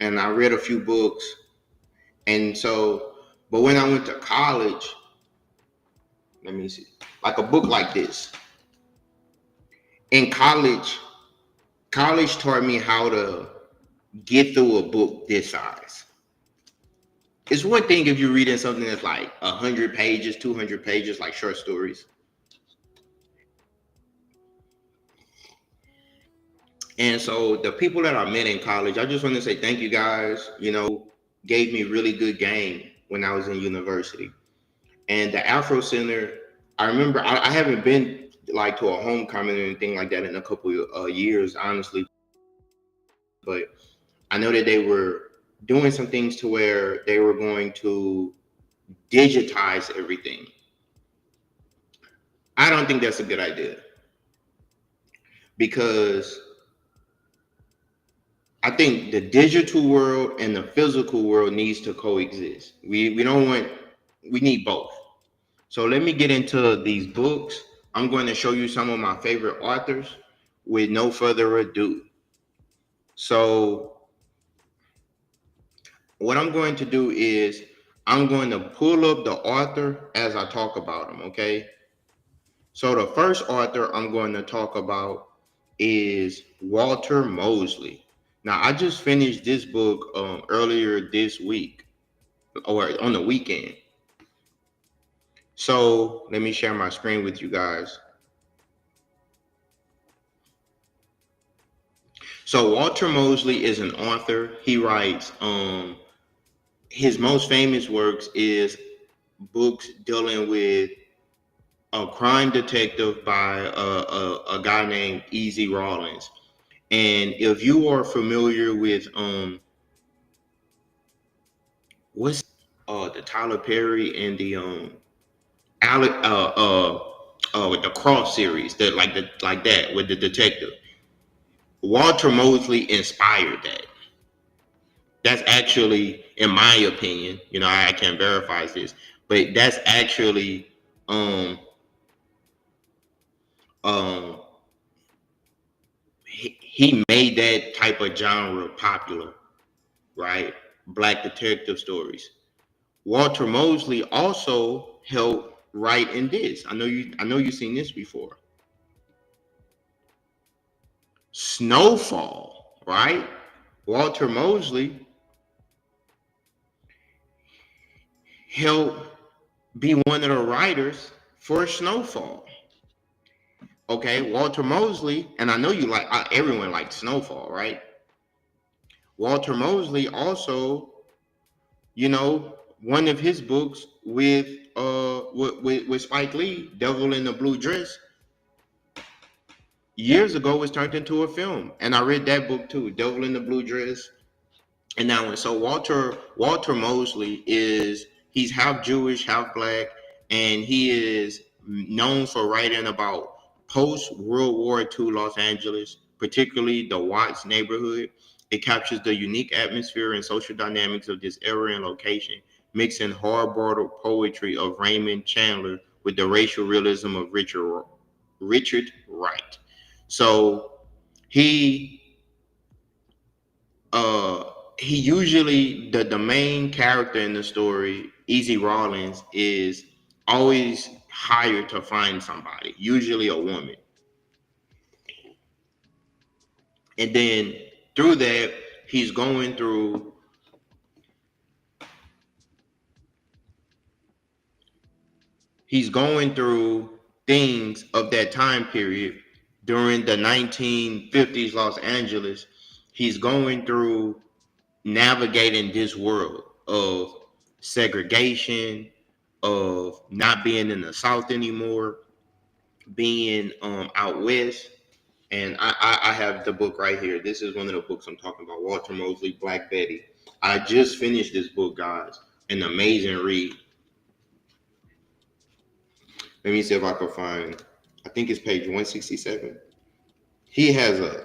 And I read a few books. And so, but when I went to college, let me see, like a book like this. In college taught me how to get through a book this size. It's one thing if you're reading something that's like 100 pages, 200 pages, like short stories. And so the people that I met in college, I just want to say thank you guys, gave me really good game when I was in university. And the Afro Center, I remember I haven't been like to a homecoming or anything like that in a couple of years, honestly. But I know that they were doing some things to where they were going to digitize everything. I don't think that's a good idea, because I think the digital world and the physical world needs to coexist. We need both. So let me get into these books. I'm going to show you some of my favorite authors with no further ado. So what I'm going to do is I'm going to pull up the author as I talk about them, okay? So the first author I'm going to talk about is Walter Mosley. Now, I just finished this book earlier this week, or on the weekend. So let me share my screen with you guys. So Walter Mosley is an author. He writes, his most famous works is books dealing with a crime detective by a guy named Easy Rawlins. And if you are familiar with what's the Tyler Perry and the Alec with the Cross series, like that with the detective, Walter Mosley inspired that. That's actually, in my opinion, I can't verify this, but that's actually um he made that type of genre popular, right? Black detective stories. Walter Mosley also helped write in this. I know you've seen this before. Snowfall, right? Walter Mosley helped be one of the writers for Snowfall. Okay, Walter Mosley, and I know everyone likes Snowfall, right? Walter Mosley also, one of his books with with Spike Lee, Devil in the Blue Dress, years ago was turned into a film, and I read that book too, Devil in the Blue Dress. And now, and so Walter Mosley is, he's half Jewish, half black, and he is known for writing about post World War II Los Angeles, particularly the Watts neighborhood. It captures the unique atmosphere and social dynamics of this era and location, mixing hard-boiled poetry of Raymond Chandler with the racial realism of Richard Wright. So he uh he usually, the main character in the story, Easy Rawlins, is always hired to find somebody, usually a woman. And then through that, he's going through he's going through things of that time period during the 1950s Los Angeles. He's going through navigating this world of segregation, of not being in the South anymore, being out west. And I have the book right here. This is one of the books I'm talking about, Walter Mosley, Black Betty. I just finished this book, guys. An amazing read. Let me see if I can find, I think it's page 167. He has a,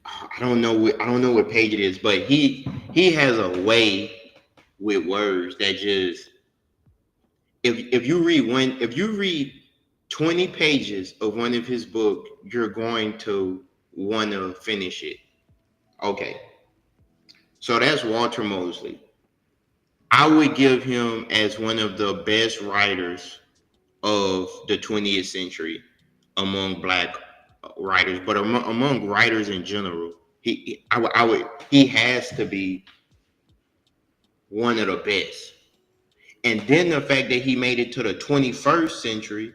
I don't know what page it is, but he has a way with words that just, if you read 20 pages of one of his books, you're going to want to finish it. Okay. So that's Walter Mosley. I would give him as one of the best writers of the 20th century among black writers, but among writers in general. He has to be one of the best. And then the fact that he made it to the 21st century,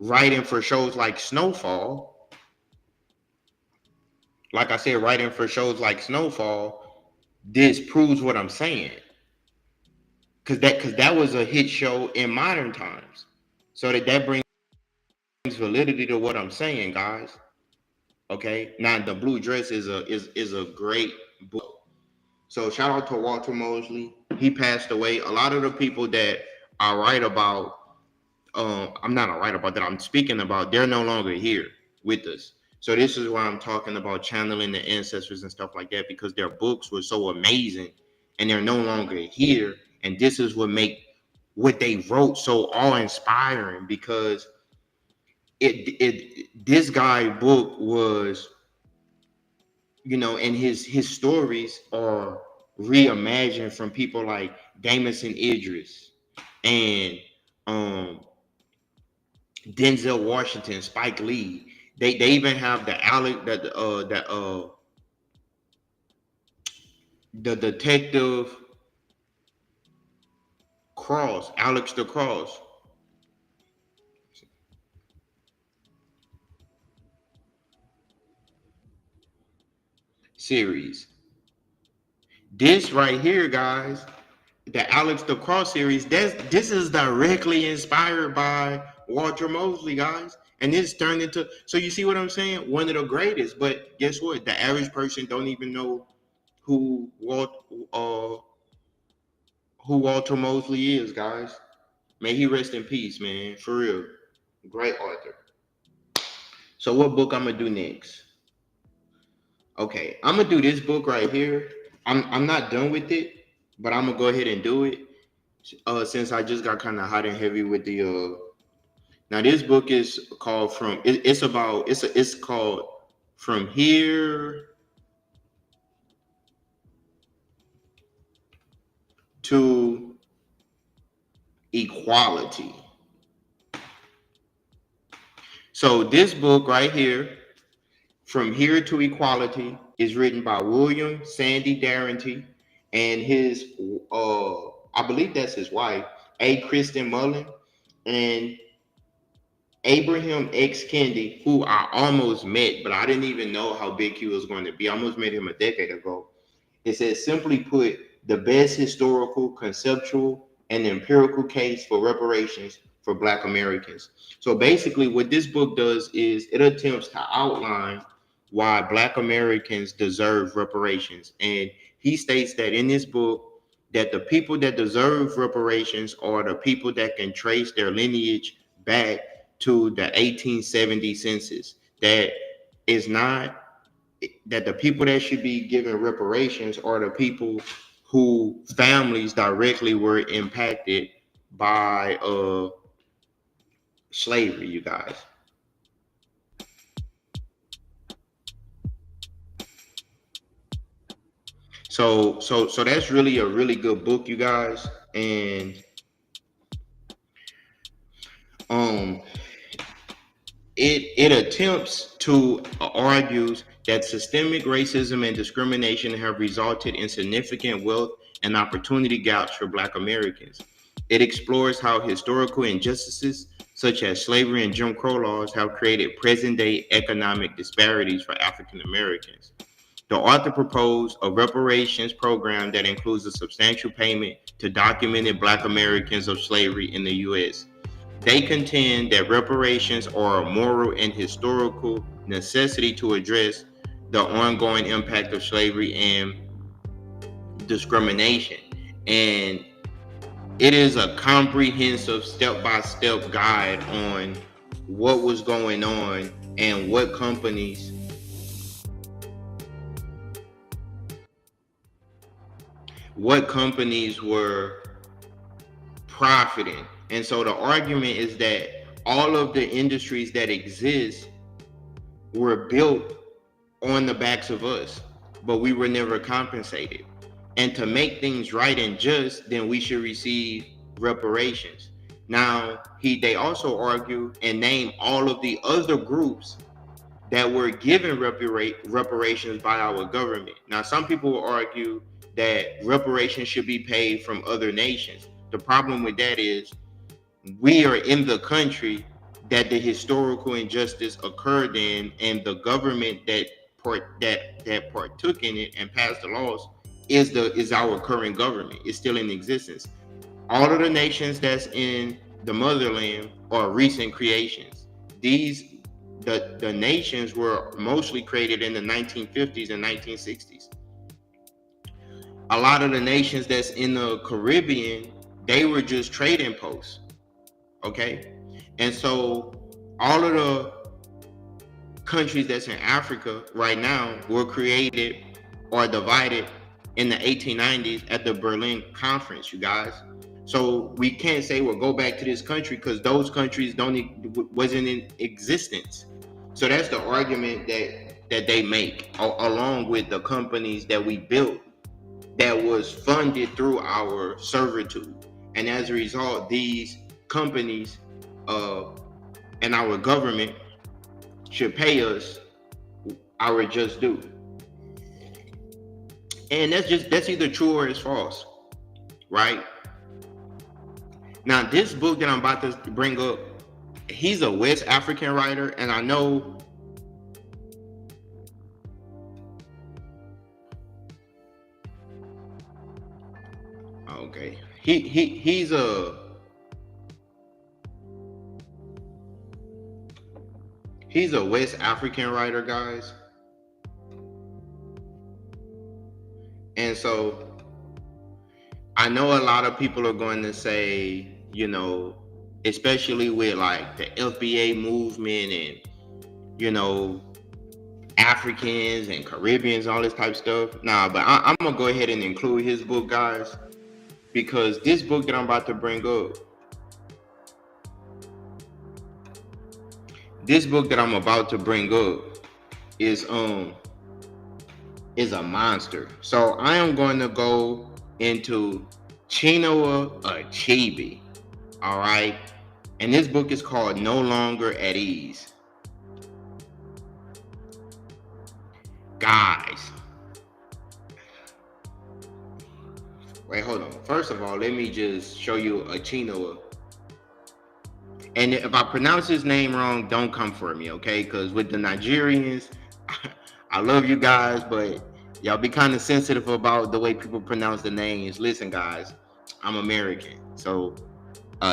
writing for shows like Snowfall, like I said, writing for shows like Snowfall, this proves what I'm saying. Because that was a hit show in modern times. So that brings validity to what I'm saying, guys. Okay. Now the Blue Dress is a great book. So shout out to Walter Mosley. He passed away. A lot of the people that I write about, I'm not write about that I'm speaking about, they're no longer here with us. So this is why I'm talking about channeling the ancestors and stuff like that, because their books were so amazing and they're no longer here. And this is what make what they wrote so awe-inspiring, because this guy book was, and his stories are reimagined from people like Damison Idris and um Denzel Washington, Spike Lee. They even have the detective Cross, Alex the Cross series. This right here, guys, the Alex the Cross series, this is directly inspired by Walter Mosley, guys. And this turned into, so you see what I'm saying? One of the greatest. But guess what? The average person don't even know who uh who Walter Mosley is, guys. May he rest in peace, man. For real. Great author. So what book I'm gonna do next? Okay, I'm gonna do this book right here. I'm not done with it, but I'm gonna go ahead and do it. Since I just got kind of hot and heavy with the now this book is called it's called From Here to Equality. So this book right here, From Here to Equality, is written by William Sandy Darrenty and his I believe that's his wife, A. Kristen Mullen, and Abraham X. Kendi, who I almost met, but I didn't even know how big he was going to be. I almost met him a decade ago. It says, simply put, the best historical, conceptual, and empirical case for reparations for Black Americans. So basically, what this book does is it attempts to outline why Black Americans deserve reparations. And he states that in this book, that the people that deserve reparations are the people that can trace their lineage back to the 1870 census. That is not that the people that should be given reparations are the people who families directly were impacted by slavery, you guys. So that's really a really good book, you guys. And um it attempts to argues that systemic racism and discrimination have resulted in significant wealth and opportunity gaps for Black Americans. It explores how historical injustices such as slavery and Jim Crow laws have created present-day economic disparities for African Americans. The author proposed a reparations program that includes a substantial payment to documented Black Americans of slavery in the U.S. They contend that reparations are a moral and historical necessity to address the ongoing impact of slavery and discrimination. And it is a comprehensive step-by-step guide on what was going on and what companies were profiting. And so the argument is that all of the industries that exist were built on the backs of us, but we were never compensated. And to make things right and just, then we should receive reparations. Now, they also argue and name all of the other groups that were given reparations by our government. Now, some people will argue that reparations should be paid from other nations. The problem with that is we are in the country that the historical injustice occurred in, and the government that partook in it and passed the laws is our current government. It's still in existence. All of the nations that's in the motherland are recent creations. The nations were mostly created in the 1950s and 1960s. A lot of the nations that's in the Caribbean, they were just trading posts. Okay, and so all of the countries that's in Africa right now were created or divided in the 1890s at the Berlin Conference, you guys. So we can't say, well, go back to this country, because those countries wasn't in existence. So that's the argument that they make, along with the companies that we built that was funded through our servitude. And as a result, these companies and our government should pay us our just due. And that's either true or it's false, right? Now, this book that I'm about to bring up, he's a West African writer, and I know okay, he's a West African writer, guys. And so I know a lot of people are going to say, especially with like the FBA movement and, Africans and Caribbeans, all this type of stuff. Nah, but I'm going to go ahead and include his book, guys, because this book that I'm about to bring up, is a monster. So I am going to go into Chinua Achebe. All right. And this book is called No Longer at Ease. Guys. Wait, hold on. First of all, let me just show you Chinua. And if I pronounce his name wrong, don't come for me, okay? Because with the Nigerians, I love you guys, but Y'all be kind of sensitive about the way people pronounce the names. Listen, guys, I'm American, so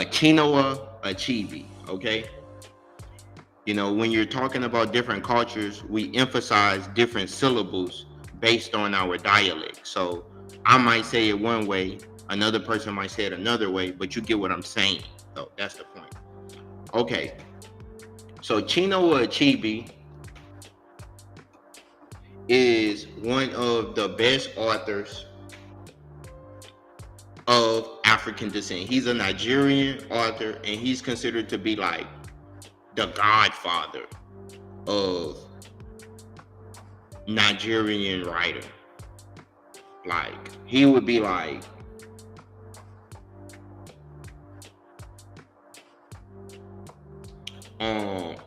Chinoa Achebe. Okay, you know, when you're talking about different cultures, we emphasize different syllables based on our dialect. So I might say it one way, another person might say it another way, but you get what I'm saying. So that's the point. Okay, so Chinoa Achebe is one of the best authors of African descent. He's a Nigerian author, and he's considered to be like the godfather of Nigerian writing. Like he would be like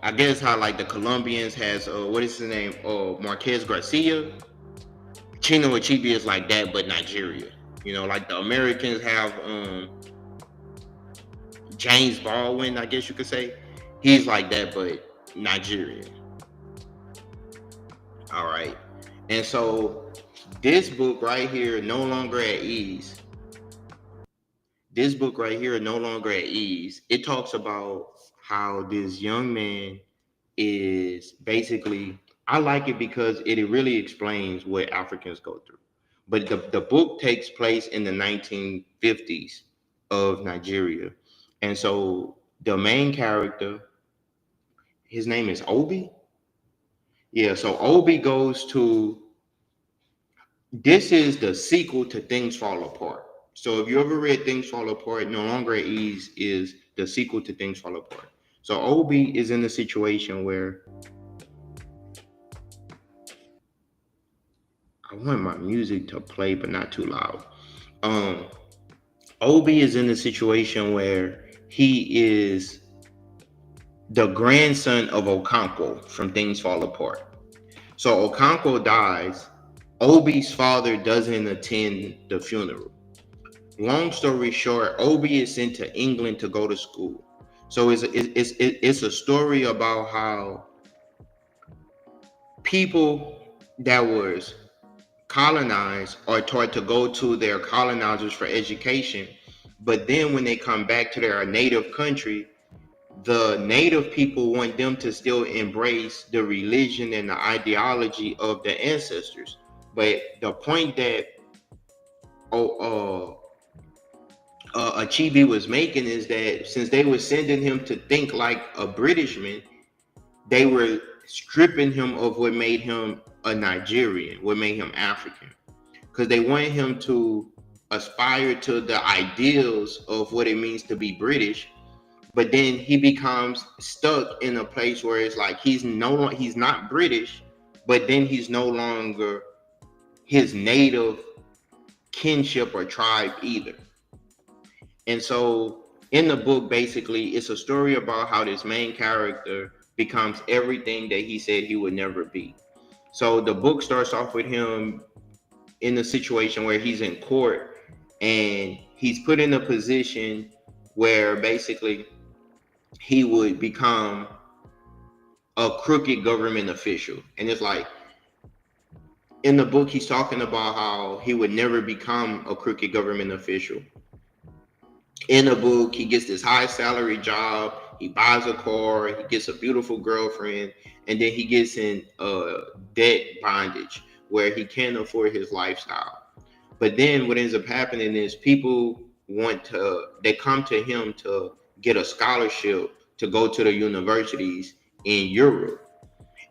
I guess how like the Colombians has what is his name? Marquez Garcia. Chino Achebe is like that, but Nigeria. You know, like the Americans have James Baldwin, I guess you could say. He's like that, but Nigerian. All right. And so this book right here, No Longer at Ease. This book right here, No Longer at Ease, it talks about how this young man is basically, I like it because it really explains what Africans go through. But the book takes place in the 1950s of Nigeria. And so the main character, his name is Obi. Yeah, so Obi goes to, this is the sequel to Things Fall Apart. So if you ever read Things Fall Apart, No Longer at Ease is the sequel to Things Fall Apart. So Obi is in a situation where I want my music to play, but not too loud. Um, Obi is in a situation where he is the grandson of Okonkwo from Things Fall Apart. So Okonkwo dies. Obi's father doesn't attend the funeral. Long story short, Obi is sent to England to go to school. So it's a story about how people that was colonized are taught to go to their colonizers for education, but then when they come back to their native country, the native people want them to still embrace the religion and the ideology of the ancestors. But the point that oh, Achebe was making is that since they were sending him to think like a Britishman, they were stripping him of what made him a Nigerian, what made him African. Because they want him to aspire to the ideals of what it means to be British, but then he becomes stuck in a place where it's like he's not British, but then he's no longer his native kinship or tribe either. And so in the book, basically, it's a story about how this main character becomes everything that he said he would never be. So the book starts off with him in a situation where he's in court and he's put in a position where basically he would become a crooked government official. And it's like in the book, he's talking about how he would never become a crooked government official. In the book, he gets this high salary job, he buys a car, he gets a beautiful girlfriend, and then he gets in debt bondage where he can't afford his lifestyle. But then what ends up happening is they come to him to get a scholarship to go to the universities in Europe.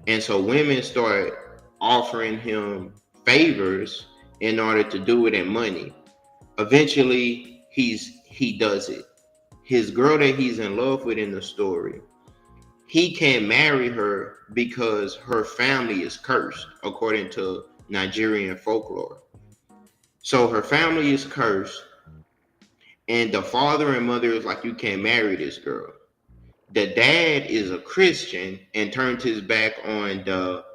And so women start offering him favors in order to do it in money. Eventually, he does it. His girl that he's in love with in the story, he can't marry her because her family is cursed, according to Nigerian folklore. So her family is cursed, and the father and mother is like, you can't marry this girl. The dad is a Christian and turned his back on the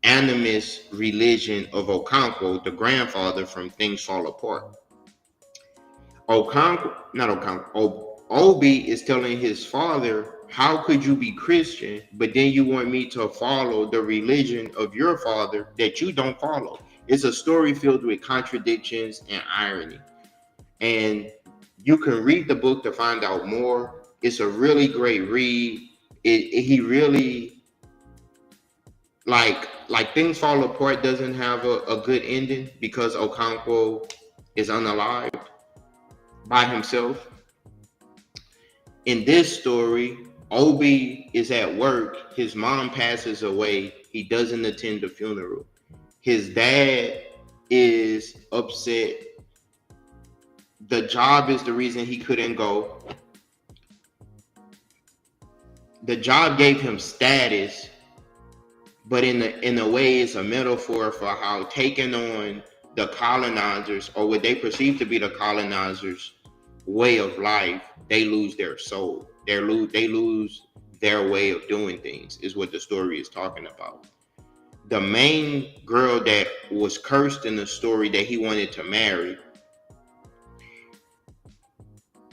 animist religion of Okonkwo, the grandfather from Things Fall Apart. Obi is telling his father, how could you be Christian, but then you want me to follow the religion of your father that you don't follow? It's a story filled with contradictions and irony. And you can read the book to find out more. It's a really great read. He really like Things Fall Apart doesn't have a good ending because Okonkwo is unalived by himself. In this story, Obi is at work. His mom passes away. He doesn't attend the funeral. His dad is upset. The job is the reason he couldn't go. The job gave him status, but in a way, it's a metaphor for how taking on the colonizers, or what they perceive to be the colonizers' way of life, they lose their soul. They lose their way of doing things. Is what the story is talking about. The main girl that was cursed in the story that he wanted to marry,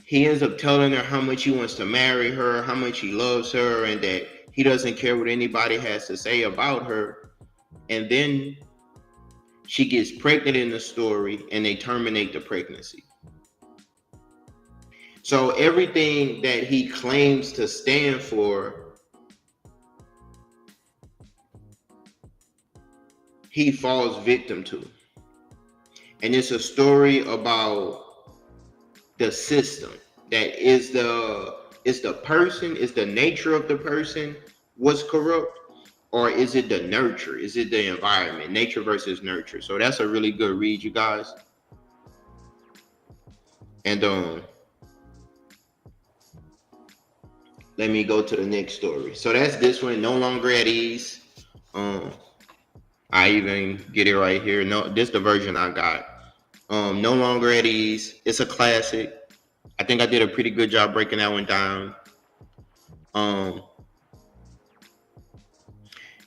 he ends up telling her how much he wants to marry her, how much he loves her, and that he doesn't care what anybody has to say about her. And then she gets pregnant in the story, and they terminate the pregnancy. So everything that he claims to stand for, he falls victim to. And it's a story about the system that is the person, is the nature of the person was corrupt, or is it the nurture, is it the environment, nature versus nurture. So that's a really good read, you guys. And let me go to the next story. So that's this one, No Longer at Ease. I even get it right here. No, this is the version I got. No Longer at Ease. It's a classic. I think I did a pretty good job breaking that one down.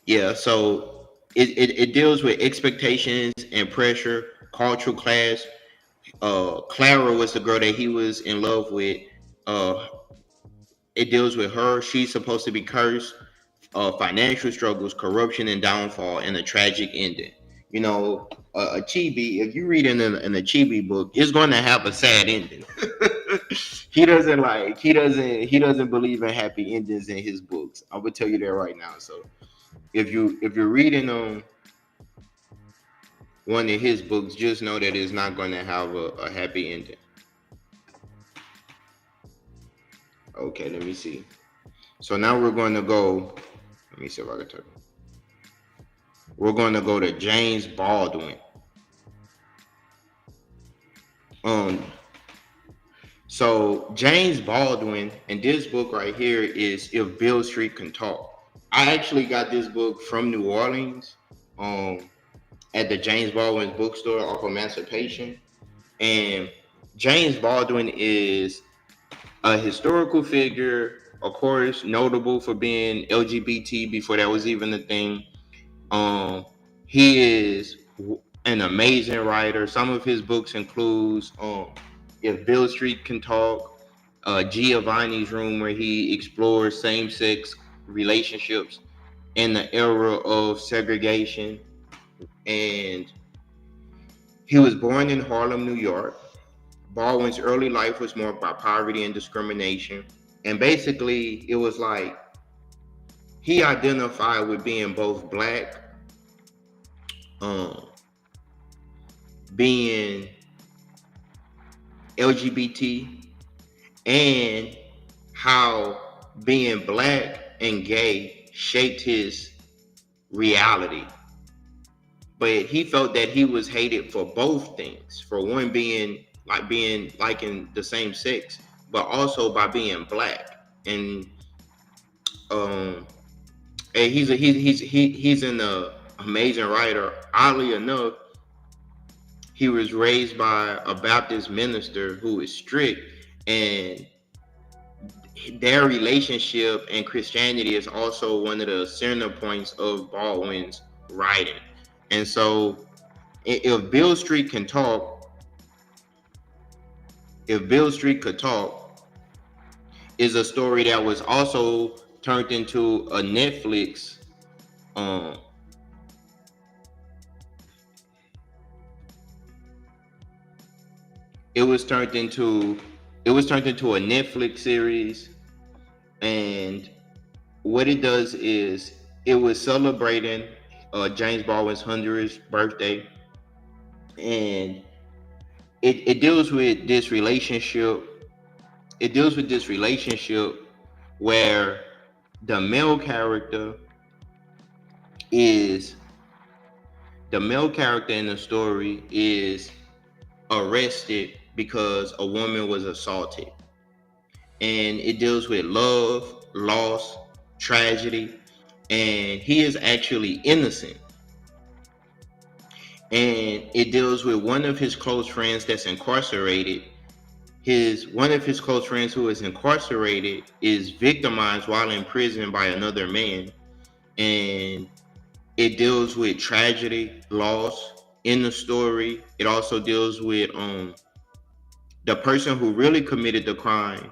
Yeah, so it deals with expectations and pressure, cultural class. Clara was the girl that he was in love with. It deals with her. She's supposed to be cursed. Financial struggles, corruption and downfall, and a tragic ending. You know, a chibi. If you read in a chibi book, it's going to have a sad ending. He doesn't believe in happy endings in his books. I would tell you that right now. So if you're reading one of his books, just know that it's not going to have a happy ending. Okay, let me see. So now we're going to go. Let me see if I can tell you. We're going to go to James Baldwin. So James Baldwin, and this book right here is If Beale Street Can Talk. I actually got this book from New Orleans, at the James Baldwin bookstore off Emancipation. And James Baldwin is a historical figure, of course, notable for being LGBT before that was even a thing. He is an amazing writer. Some of his books includes If Beale Street Can Talk, Giovanni's Room, where he explores same-sex relationships in the era of segregation. And he was born in Harlem, New York. Baldwin's early life was marked by poverty and discrimination. And basically, it was like he identified with being both black, being LGBT, and how being black and gay shaped his reality. But he felt that he was hated for both things. For one, being in the same sex, but also by being black. And and he's an amazing writer. Oddly enough, he was raised by a Baptist minister who is strict, and their relationship and Christianity is also one of the center points of Baldwin's writing. And so, if Beale Street can talk, if Beale Street could talk, is a story that was also turned into a Netflix it was turned into it was turned into a Netflix series, and what it does is it was celebrating James Baldwin's 100th birthday, and it deals with this relationship. It deals with this relationship where the male character is the male character in the story is arrested because a woman was assaulted, and it deals with love, loss, tragedy, and he is actually innocent. And it deals with one of his close friends that's incarcerated. His one of his close friends who is incarcerated is victimized while in prison by another man, and it deals with tragedy, loss in the story. It also deals with the person who really committed the crime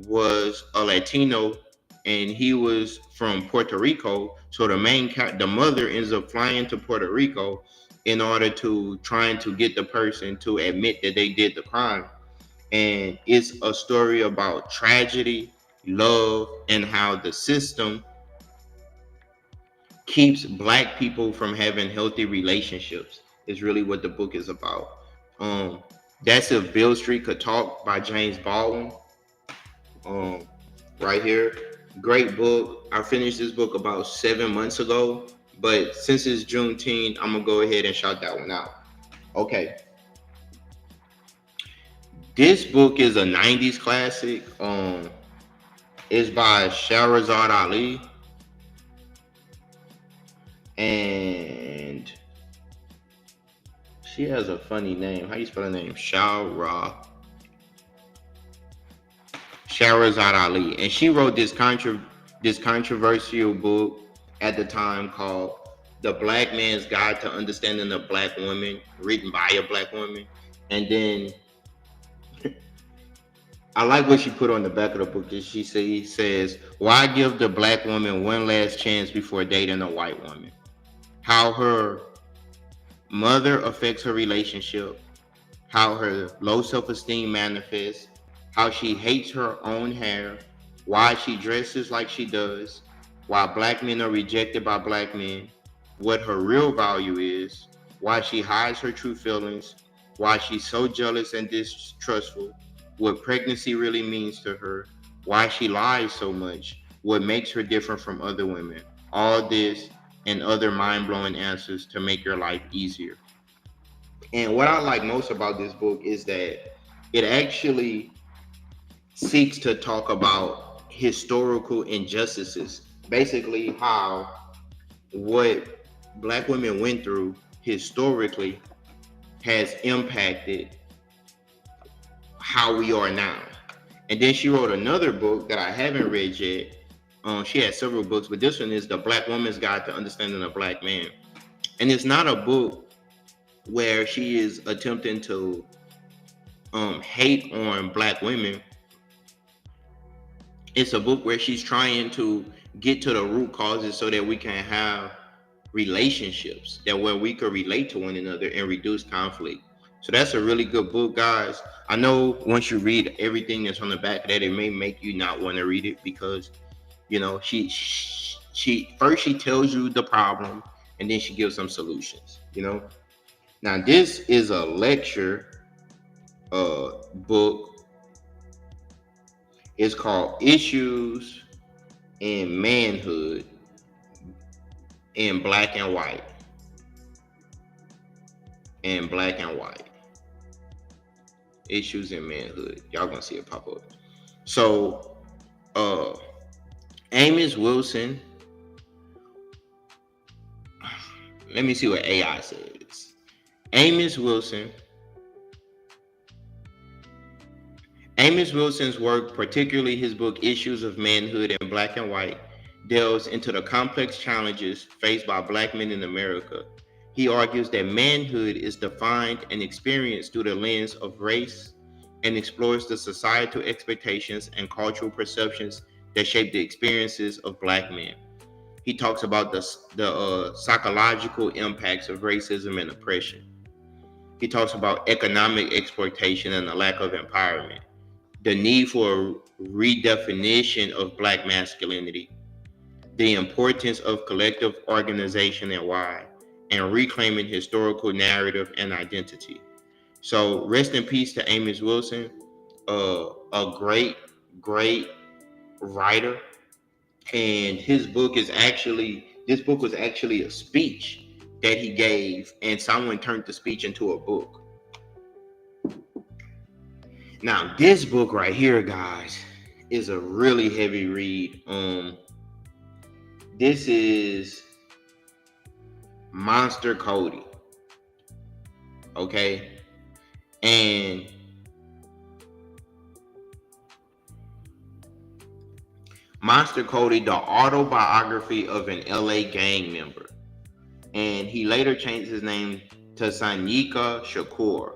was a Latino, and he was from Puerto Rico. So the mother ends up flying to Puerto Rico in order to trying to get the person to admit that they did the crime. And it's a story about tragedy, love, and how the system keeps black people from having healthy relationships. Is really what the book is about. Um, that's If Bill Street Could Talk by James Baldwin. Um, right here, great book. I finished this book about 7 months ago, but since it's Juneteenth, I'm gonna go ahead and shout that one out. Okay, this book is a '90s classic. It's by Shahrazad Ali, and she has a funny name. How you spell her name? Shahrazad Ali, and she wrote this controversial book at the time called "The Black Man's Guide to Understanding the Black Woman," written by a black woman. And then I like what she put on the back of the book. Is she says, "Why give the black woman one last chance before dating a white woman? How her mother affects her relationship, how her low self-esteem manifests, how she hates her own hair, why she dresses like she does, why black men are rejected by black men, what her real value is, why she hides her true feelings, why she's so jealous and distrustful, what pregnancy really means to her, why she lies so much, what makes her different from other women. All this and other mind-blowing answers to make your life easier." And what I like most about this book is that it actually seeks to talk about historical injustices, basically how what black women went through historically has impacted how we are now. And then she wrote another book that I haven't read yet. She had several books, but this one is The Black Woman's Guide to Understanding a Black Man. And it's not a book where she is attempting to hate on black women. It's a book where she's trying to get to the root causes so that we can have relationships that where we could relate to one another and reduce conflict. So that's a really good book, guys. I know once you read everything that's on the back of that, it may make you not want to read it because she first she tells you the problem and then she gives some solutions. Now this is a lecture book. It's called Issues in Manhood in Black and White. In Black and White. Issues in Manhood. Y'all gonna see it pop up. So Amos Wilson. Let me see what AI says. Amos Wilson's work, particularly his book Issues of Manhood in Black and White, delves into the complex challenges faced by black men in America. He argues that manhood is defined and experienced through the lens of race and explores the societal expectations and cultural perceptions that shape the experiences of black men. He talks about the psychological impacts of racism and oppression. He talks about economic exploitation and the lack of empowerment, the need for a redefinition of Black masculinity, the importance of collective organization and why, and reclaiming historical narrative and identity. So rest in peace to Amos Wilson, a great writer. And this book was actually a speech that he gave, and someone turned the speech into a book. Now, this book right here, guys, is a really heavy read. This is Monster Cody. Okay. And Monster Cody, the autobiography of an LA gang member. And he later changed his name to Sanyika Shakur.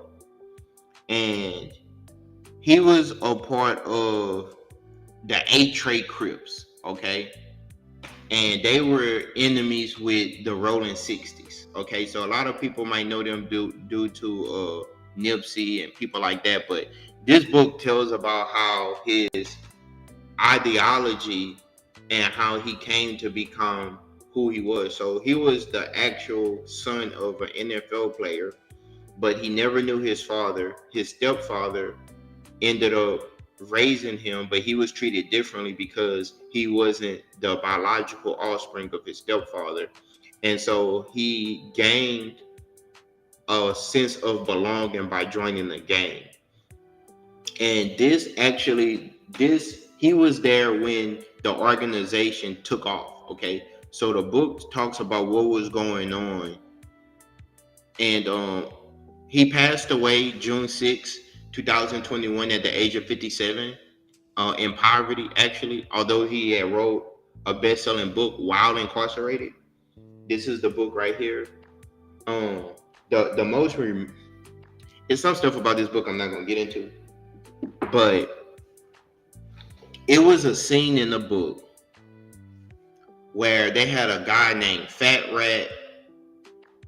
And he was a part of the 8 Trey Crips, okay? And they were enemies with the Rolling 60s, okay? So a lot of people might know them due to Nipsey and people like that, but this book tells about how his ideology and how he came to become who he was. So he was the actual son of an NFL player, but he never knew his father. His stepfather ended up raising him, but he was treated differently because he wasn't the biological offspring of his stepfather. And so he gained a sense of belonging by joining the gang. And he was there when the organization took off, okay? So the book talks about what was going on. And he passed away June 6, 2021 at the age of 57 in poverty, actually, although he had wrote a best-selling book while incarcerated. This is the book right here. It's some stuff about this book I'm not going to get into, but it was a scene in the book where they had a guy named Fat Rat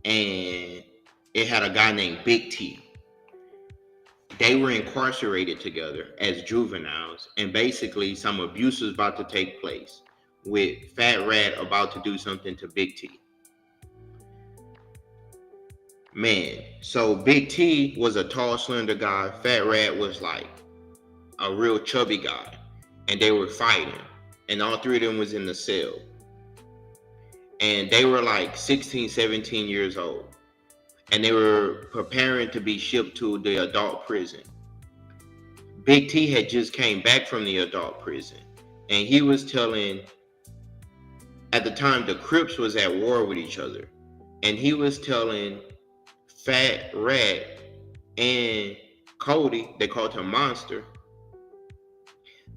and it had a guy named Big T. They were incarcerated together as juveniles, and basically some abuse was about to take place with Fat Rat about to do something to Big T. Man, so Big T was a tall, slender guy. Fat Rat was like a real chubby guy, and they were fighting, and all three of them was in the cell. And they were like 16, 17 years old, and they were preparing to be shipped to the adult prison. Big T had just came back from the adult prison, and he was telling, at the time the Crips was at war with each other, and he was telling Fat Rat and Cody, they called him Monster,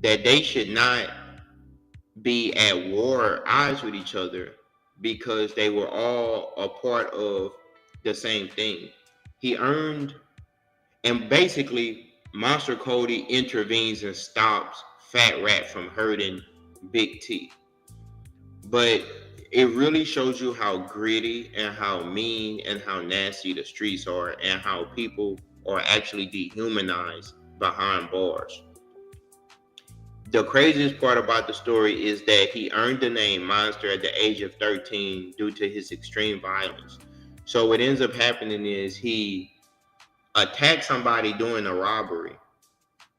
that they should not be at war eyes with each other because they were all a part of the same thing. And basically Monster Cody intervenes and stops Fat Rat from hurting Big T. But it really shows you how gritty and how mean and how nasty the streets are, and how people are actually dehumanized behind bars. The craziest part about the story is that he earned the name Monster at the age of 13 due to his extreme violence. So what ends up happening is he attacked somebody during a robbery,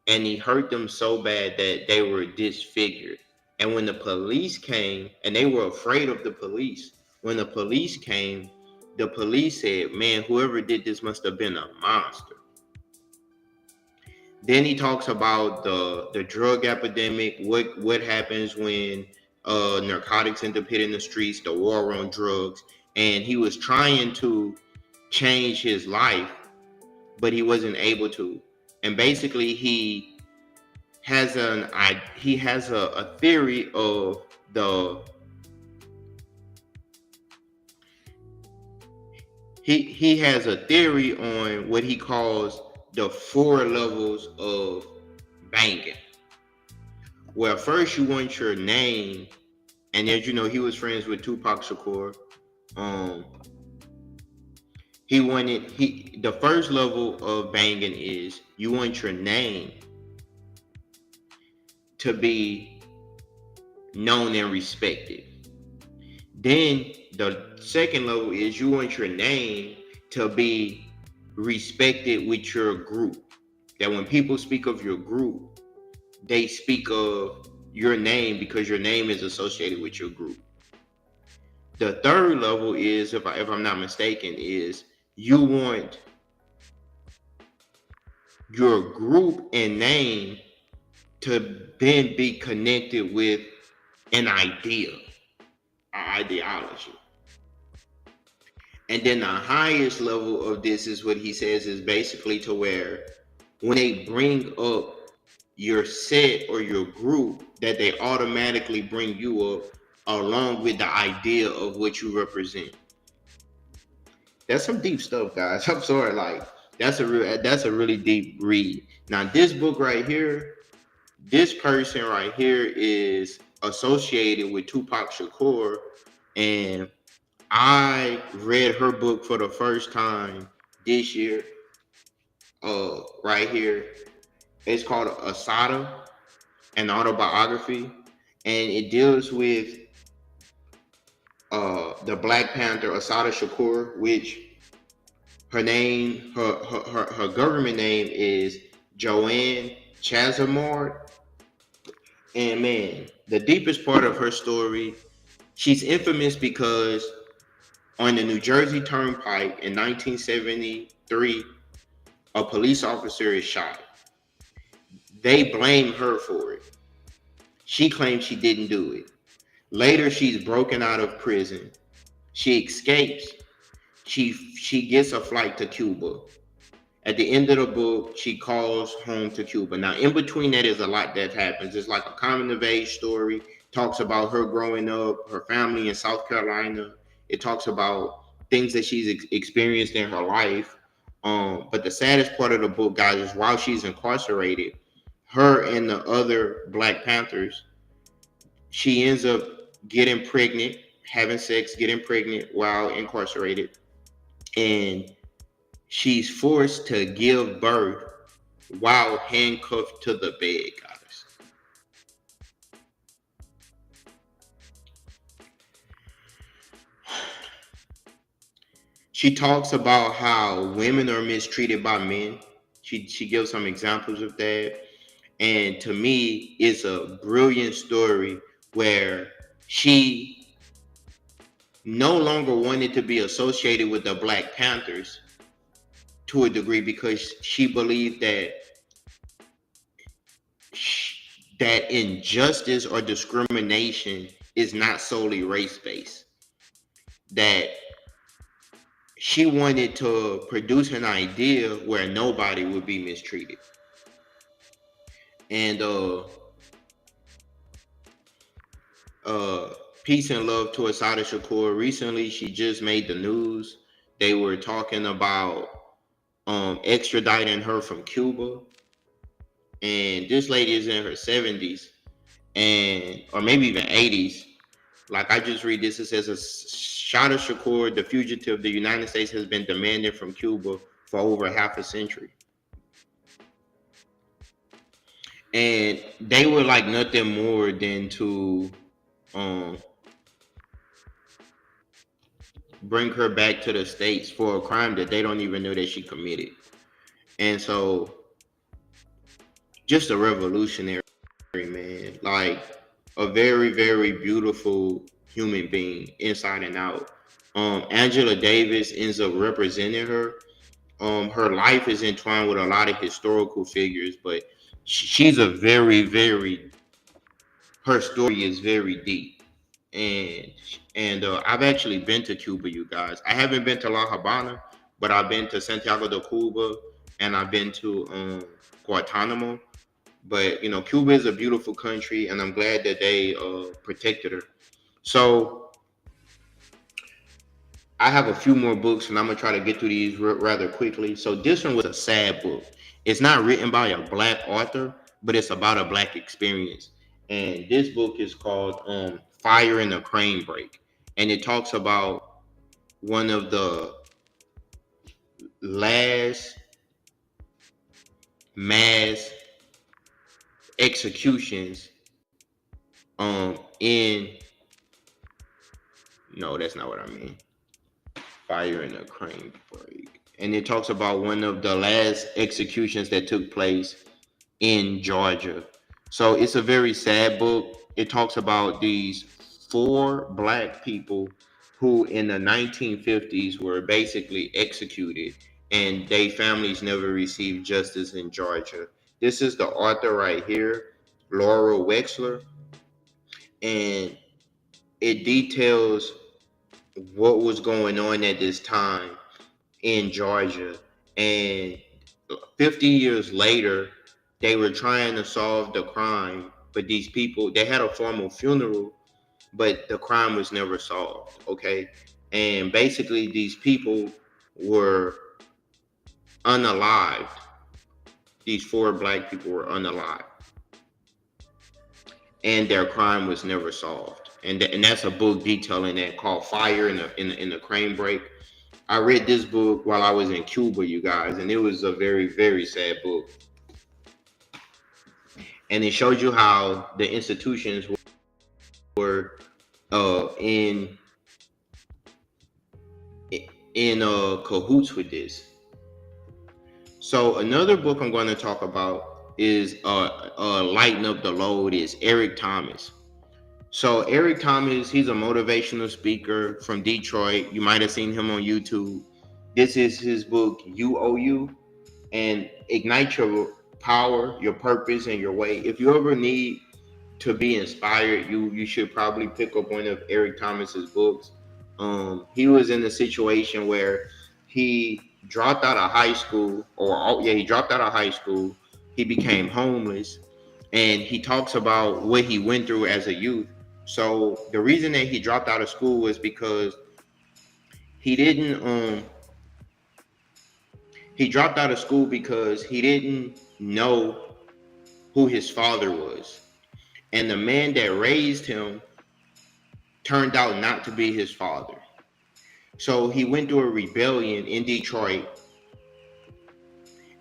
and he hurt them so bad that they were disfigured. And when the police came, and they were afraid of the police, when the police came, the police said, man, whoever did this must have been a monster. Then he talks about the drug epidemic, what happens when narcotics end up hitting the streets, the war on drugs. And he was trying to change his life, but he wasn't able to. And basically he has a theory of he has a theory on what he calls the 4 levels of banging. Well, first you want your name, and as you know, he was friends with Tupac Shakur. The first level of banging is you want your name to be known and respected. Then the second level is you want your name to be respected with your group. That when people speak of your group, they speak of your name because your name is associated with your group. The third level is, if I'm not mistaken, is you want your group and name to then be connected with an idea, an ideology. And then the highest level of this is what he says is basically to where when they bring up your set or your group, that they automatically bring you up along with the idea of what you represent. That's some deep stuff, guys. I'm sorry, like that's a really deep read. Now, this book right here, this person right here is associated with Tupac Shakur, and I read her book for the first time this year. Right here, it's called Asada, an autobiography, and it deals with the Black Panther Asada Shakur, which her government name is Joanne Chazamard. And man, the deepest part of her story, she's infamous because on the New Jersey Turnpike in 1973, a police officer is shot. They blame her for it. She claims she didn't do it. Later, she's broken out of prison. She escapes. She gets a flight to Cuba. At the end of the book, she calls home to Cuba. Now, in between that is a lot that happens. It's like a coming of age story. Talks about her growing up, her family in South Carolina. It talks about things that she's experienced in her life. But the saddest part of the book, guys, is while she's incarcerated, her and the other Black Panthers, she ends up getting pregnant, having sex, getting pregnant while incarcerated, and she's forced to give birth while handcuffed to the bed, guys. She talks about how women are mistreated by men. She gives some examples of that. And to me, it's a brilliant story where she no longer wanted to be associated with the Black Panthers to a degree because she believed that injustice or discrimination is not solely race based. That she wanted to produce an idea where nobody would be mistreated. And uh peace and love to Asada Shakur. Recently she just made the news. They were talking about extraditing her from Cuba. And this lady is in her 70s and or maybe even 80s. Like I just read this, it says Asada Shakur, the fugitive, the United States has been demanding from Cuba for over half a century. And they were like nothing more than to um, bring her back to the States for a crime that they don't even know that she committed. And so, just a revolutionary, man. Like a very, very beautiful human being inside and out. Angela Davis ends up representing her. Her life is entwined with a lot of historical figures, but she's a very, very, her story is very deep. And I've actually been to Cuba, you guys. I haven't been to La Habana, but I've been to Santiago de Cuba and I've been to Guantanamo. But Cuba is a beautiful country, and I'm glad that they protected her. So I have a few more books, and I'm gonna try to get through these rather quickly. So this one was a sad book. It's not written by a Black author, but it's about a Black experience. And this book is called "Fire in the Crane Break," and it talks about one of the last mass executions in no, that's not what I mean. Fire in a crane break. And it talks about one of the last executions that took place in Georgia. So it's a very sad book. It talks about these four black people who in the 1950s were basically executed and their families never received justice in Georgia. This is the author right here, Laura Wexler, and it details what was going on at this time in Georgia. And 50 years later, they were trying to solve the crime, but these people, they had a formal funeral, but the crime was never solved. Okay. And basically, these people were unalived. These four black people were unalived, and their crime was never solved. And that's a book detailing that called Fire in the Crane Break. I read this book while I was in Cuba, you guys, and it was a very, very sad book. And it shows you how the institutions were in cahoots with this. So another book I'm going to talk about is Lighten Up the Load is Eric Thomas. So Eric Thomas, he's a motivational speaker from Detroit. You might have seen him on YouTube. This is his book, You Owe You, and Ignite Your Power, Your Purpose, and Your Way. If you ever need to be inspired, you should probably pick up one of Eric Thomas's books. He was in a situation where he dropped out of high school, he dropped out of high school. He became homeless, and he talks about what he went through as a youth. So the reason that he dropped out of school was because he didn't he dropped out of school because he didn't know who his father was. And the man that raised him turned out not to be his father. So he went through a rebellion in Detroit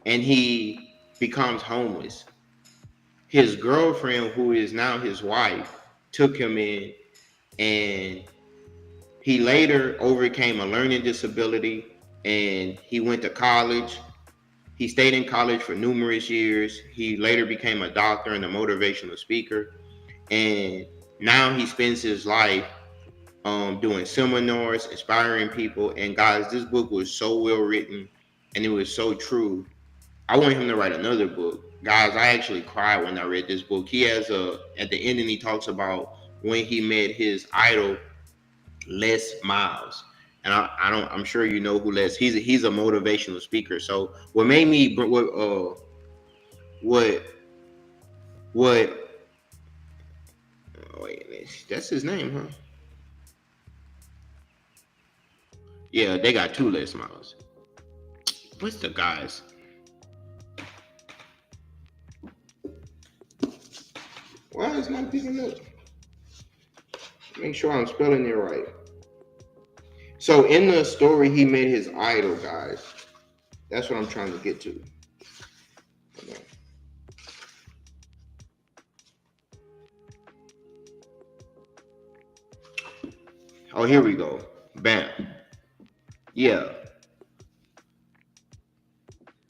and he becomes homeless. His girlfriend, who is now his wife, took him in, and he later overcame a learning disability and he went to college. He stayed in college for numerous years. He later became a doctor and a motivational speaker. And now he spends his life doing seminars, inspiring people. And guys, this book was so well written and it was so true. I want him to write another book. Guys, I actually cried when I read this book. He has at the ending, he talks about when he met his idol, Les Miles. And I'm sure you know who Les. He's a motivational speaker. So what made me what wait, that's his name, huh? Yeah, they got two Les Miles. What's the guys? Why is not picking up? Make sure I'm spelling it right. So in the story, he met his idol, guys. That's what I'm trying to get to. Oh, here we go. Bam. Yeah.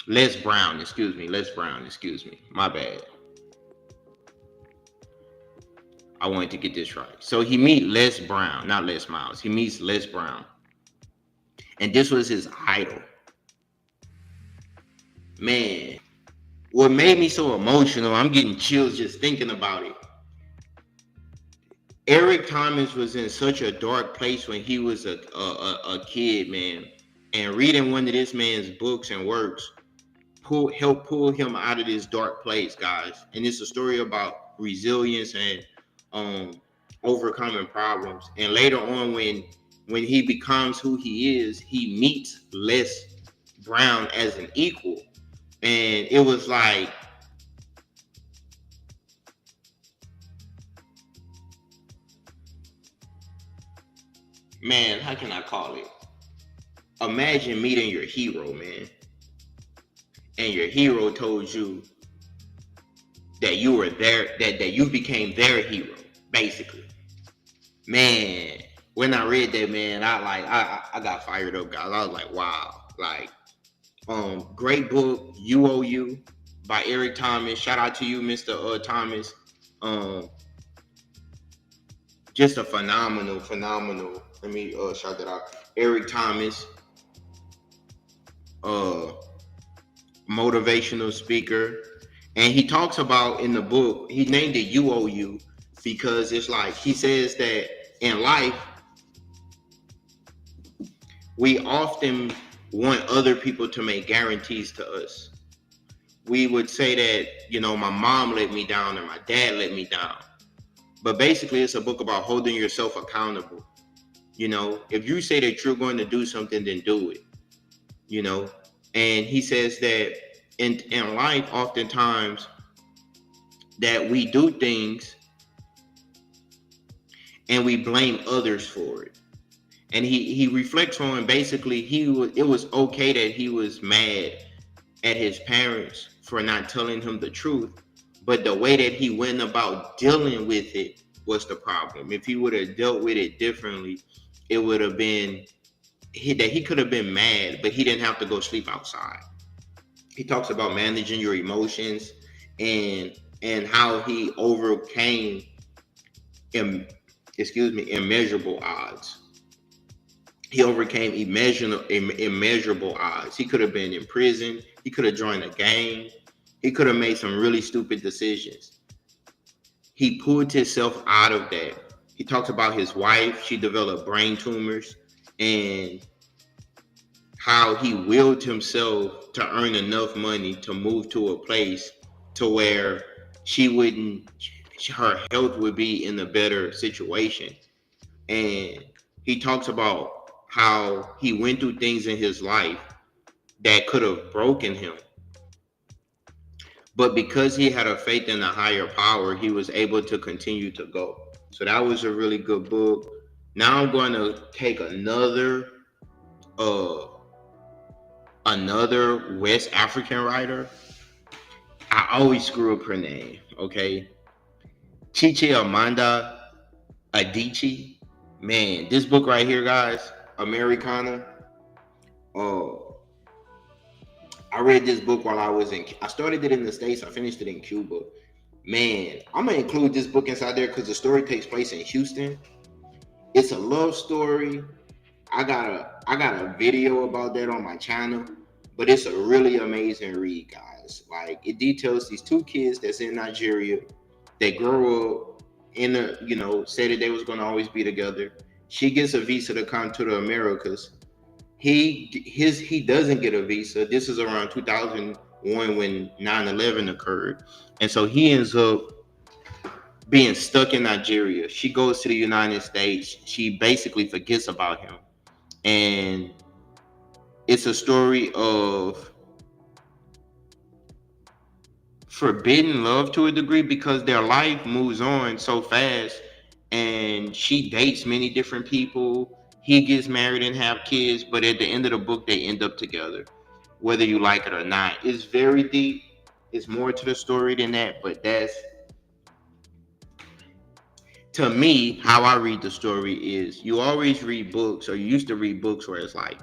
Les Brown, excuse me. My bad. I wanted to get this right. So he meets Les Brown, not Les Miles. He meets Les Brown. And this was his idol. Man, what made me so emotional, I'm getting chills just thinking about it. Eric Thomas was in such a dark place when he was a kid, man. And reading one of this man's books and works helped pull him out of this dark place, guys. And it's a story about resilience and overcoming problems. And later on, when he becomes who he is, he meets Les Brown as an equal. And it was like, man, how can I call it? imagine meeting your hero, man, and your hero told you that you were there, that you became their hero, basically. Man, when I read that, man, I got fired up, guys. I was like, wow, like, great book, UOU by Eric Thomas. Shout out to you, Mr. Thomas. Just a phenomenal. Let me shout that out. Eric Thomas, uh, motivational speaker, and he talks about in the book. He named it UOU because it's like he says that in life we often want other people to make guarantees to us. We would say that, my mom let me down or my dad let me down. But basically, it's a book about holding yourself accountable. If you say that you're going to do something, then do it. And he says that in life, oftentimes, that we do things and we blame others for it. And he reflects on basically it was okay that he was mad at his parents for not telling him the truth, but the way that he went about dealing with it was the problem. If he would have dealt with it differently, it would have been that he could have been mad, but he didn't have to go sleep outside. He talks about managing your emotions and how he overcame immeasurable odds. He overcame immeasurable odds. He could have been in prison. He could have joined a gang. He could have made some really stupid decisions. He pulled himself out of that. He talks about his wife. She developed brain tumors, and how he willed himself to earn enough money to move to a place to where her health would be in a better situation. And he talks about how he went through things in his life that could have broken him. But because he had a faith in a higher power, he was able to continue to go. So that was a really good book. Now I'm going to take another West African writer. I always screw up her name, okay? Chiche Amanda Adichie. Man, this book right here, guys, Americana. I read this book while I started it in the States. I finished it in Cuba. Man, I'm going to include this book inside there because the story takes place in Houston. It's a love story. I got a video about that on my channel, but it's a really amazing read, guys. Like, it details these two kids that's in Nigeria. They grow up say that they was going to always be together. She gets a visa to come to the Americas. He doesn't get a visa. This is around 2001 when 9/11 occurred. And so he ends up being stuck in Nigeria. She goes to the United States. She basically forgets about him. And it's a story of forbidden love to a degree because their life moves on so fast, and she dates many different people. He gets married and have kids, but at the end of the book, they end up together, whether you like it or not. It's very deep. It's more to the story than that, but that's, to me, how I read the story is you always read books, or you used to read books where it's like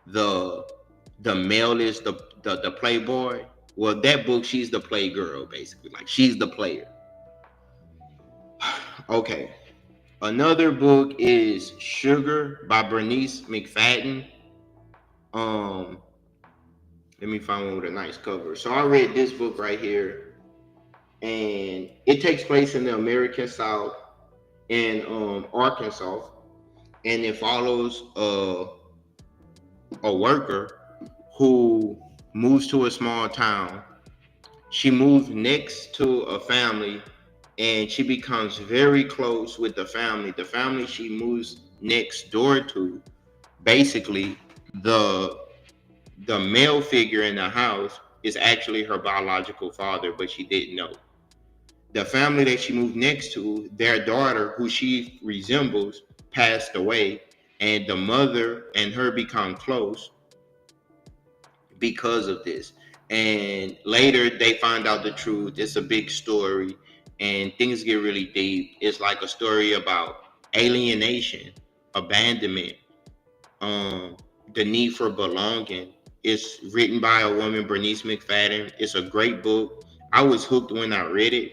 the male is the playboy. Well, that book, she's the playgirl, basically. Like, she's the player. Okay. Another book is Sugar by Bernice McFadden. Let me find one with a nice cover. So I read this book right here, and it takes place in the American South in Arkansas, and it follows a worker who moves to a small town. She moves next to a family, and she becomes very close with the family. The family she moves next door to, basically, the male figure in the house is actually her biological father, but she didn't know. The family that she moved next to, their daughter, who she resembles, passed away, and the mother and her become close because of this. And later they find out the truth. It's a big story, and things get really deep. It's like a story about alienation, abandonment, um, the need for belonging. It's written by a woman, Bernice McFadden. It's a great book. I was hooked when I read it,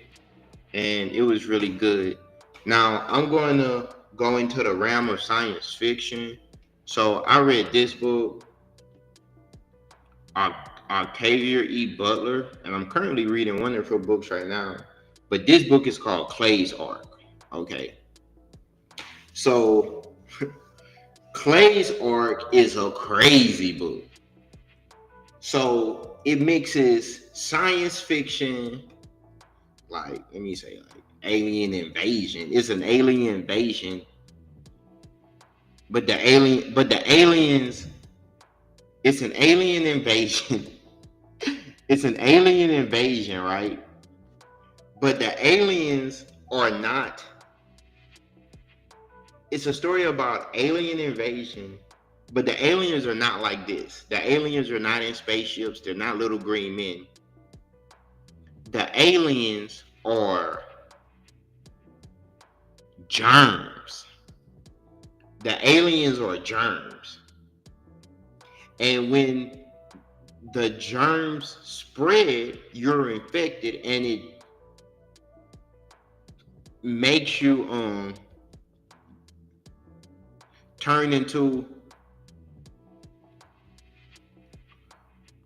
and it was really good. Now I'm going to go into the realm of science fiction. So I read this book, Octavia E. Butler, and I'm currently reading one of her books right now. But this book is called Clay's Ark. Okay. So Clay's Ark is a crazy book. So it mixes science fiction, like, let me say, like alien invasion. It's an alien invasion, but the aliens, it's an alien invasion. It's an alien invasion, right? But the aliens are not. It's a story about alien invasion, but the aliens are not like this. The aliens are not in spaceships. They're not little green men. The aliens are germs. The aliens are germs. And when the germs spread, you're infected, and it makes you turn into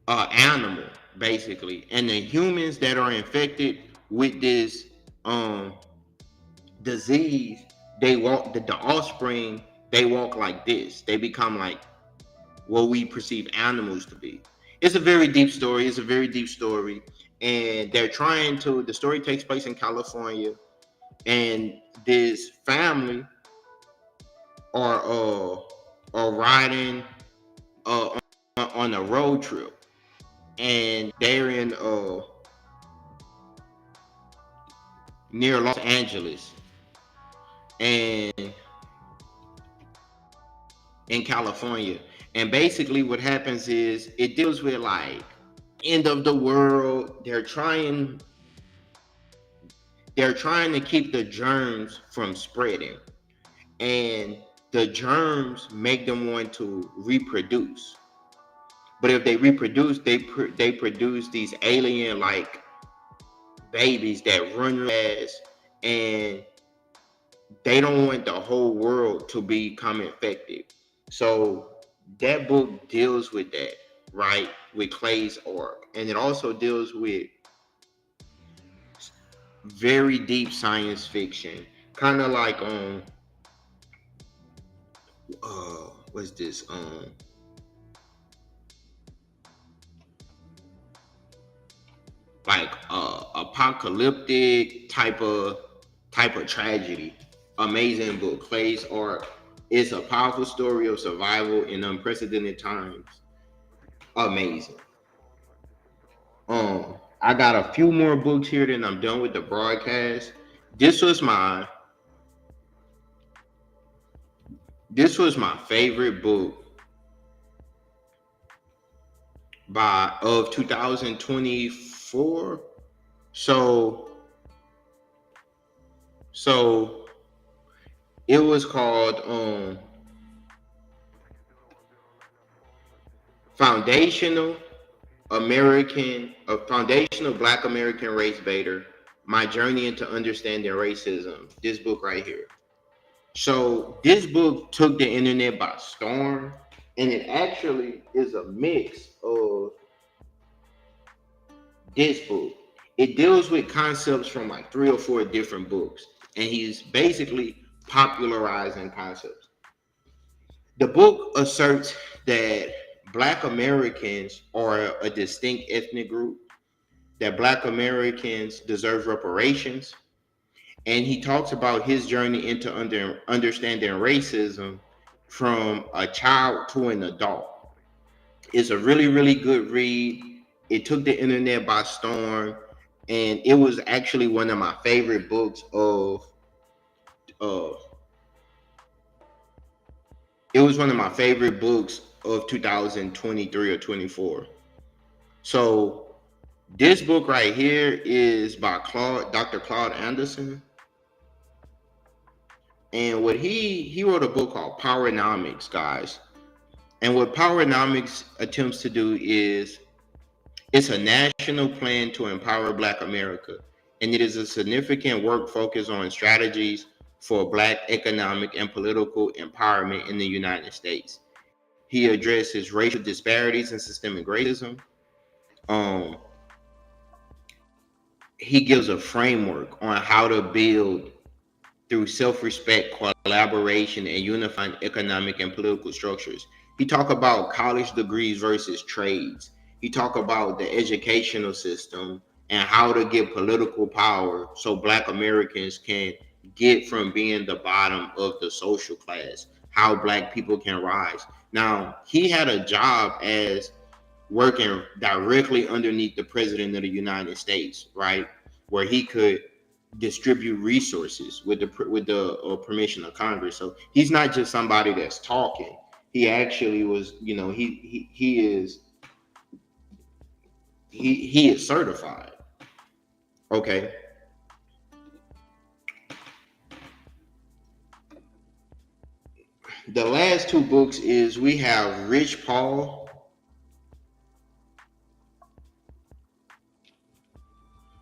an animal, basically. And the humans that are infected with this disease, they walk, the offspring, they walk like this. They become like what we perceive animals to be. It's a very deep story. It's a very deep story. And they're trying to, the story takes place in California, and this family are riding on a road trip, and they're in near Los Angeles, and in California. And basically what happens is it deals with like end of the world. They're trying to keep the germs from spreading, and the germs make them want to reproduce. But if they reproduce, they produce these alien like babies that run fast, and they don't want the whole world to become infected. So that book deals with that, right? With Clay's Ark. And it also deals with very deep science fiction. Kind of like what's this? Like apocalyptic type of tragedy. Amazing book. Clay's Ark is a powerful story of survival in unprecedented times. Amazing. I got a few more books here, then I'm done with the broadcast. This was my this was my favorite book of 2024. So it was called Foundational Foundational Black American Race Baiter, My Journey into Understanding Racism. This book right here. So this book took the internet by storm, and it actually is a mix of this book. It deals with concepts from like 3 or 4 different books, and he's basically popularizing concepts. The book asserts that Black Americans are a distinct ethnic group, that Black Americans deserve reparations, and he talks about his journey into understanding racism from a child to an adult. It's a really, really good read. It took the internet by storm, and it was actually one of my favorite books of uh, It was one of my favorite books of 2023 or 24. So this book right here is by Dr. Claude Anderson, and what he wrote a book called Powernomics, guys. And what Powernomics attempts to do is it's a national plan to empower Black America, and it is a significant work focused on strategies for Black economic and political empowerment in the United States. He addresses racial disparities and systemic racism. Um, he gives a framework on how to build through self-respect, collaboration, and unifying economic and political structures. He talk about college degrees versus trades. He talk about the educational system and how to get political power so Black Americans can get from being the bottom of the social class, how Black people can rise. Now, he had a job as working directly underneath the president of the United States, right? Where he could distribute resources with the permission of Congress. So he's not just somebody that's talking. He actually was, he is certified. Okay. The last two books is we have Rich Paul,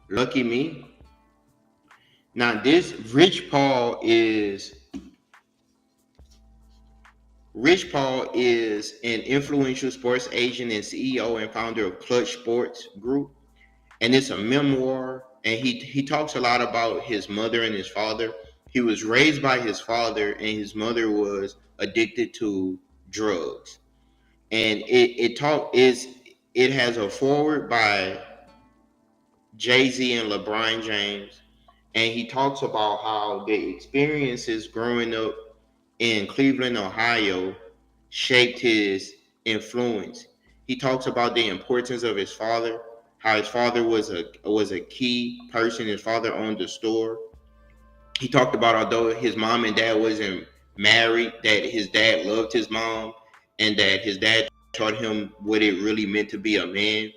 Lucky Me. Now this Rich Paul is an influential sports agent and CEO and founder of Clutch Sports Group, and it's a memoir. And he talks a lot about his mother and his father. He was raised by his father, and his mother was addicted to drugs. And it has a foreword by Jay-Z and LeBron James, and he talks about how the experiences growing up in Cleveland, Ohio, shaped his influence. He talks about the importance of his father, how his father was a key person. His father owned a store. He talked about although his mom and dad wasn't married, that his dad loved his mom, and that his dad taught him what it really meant to be a man.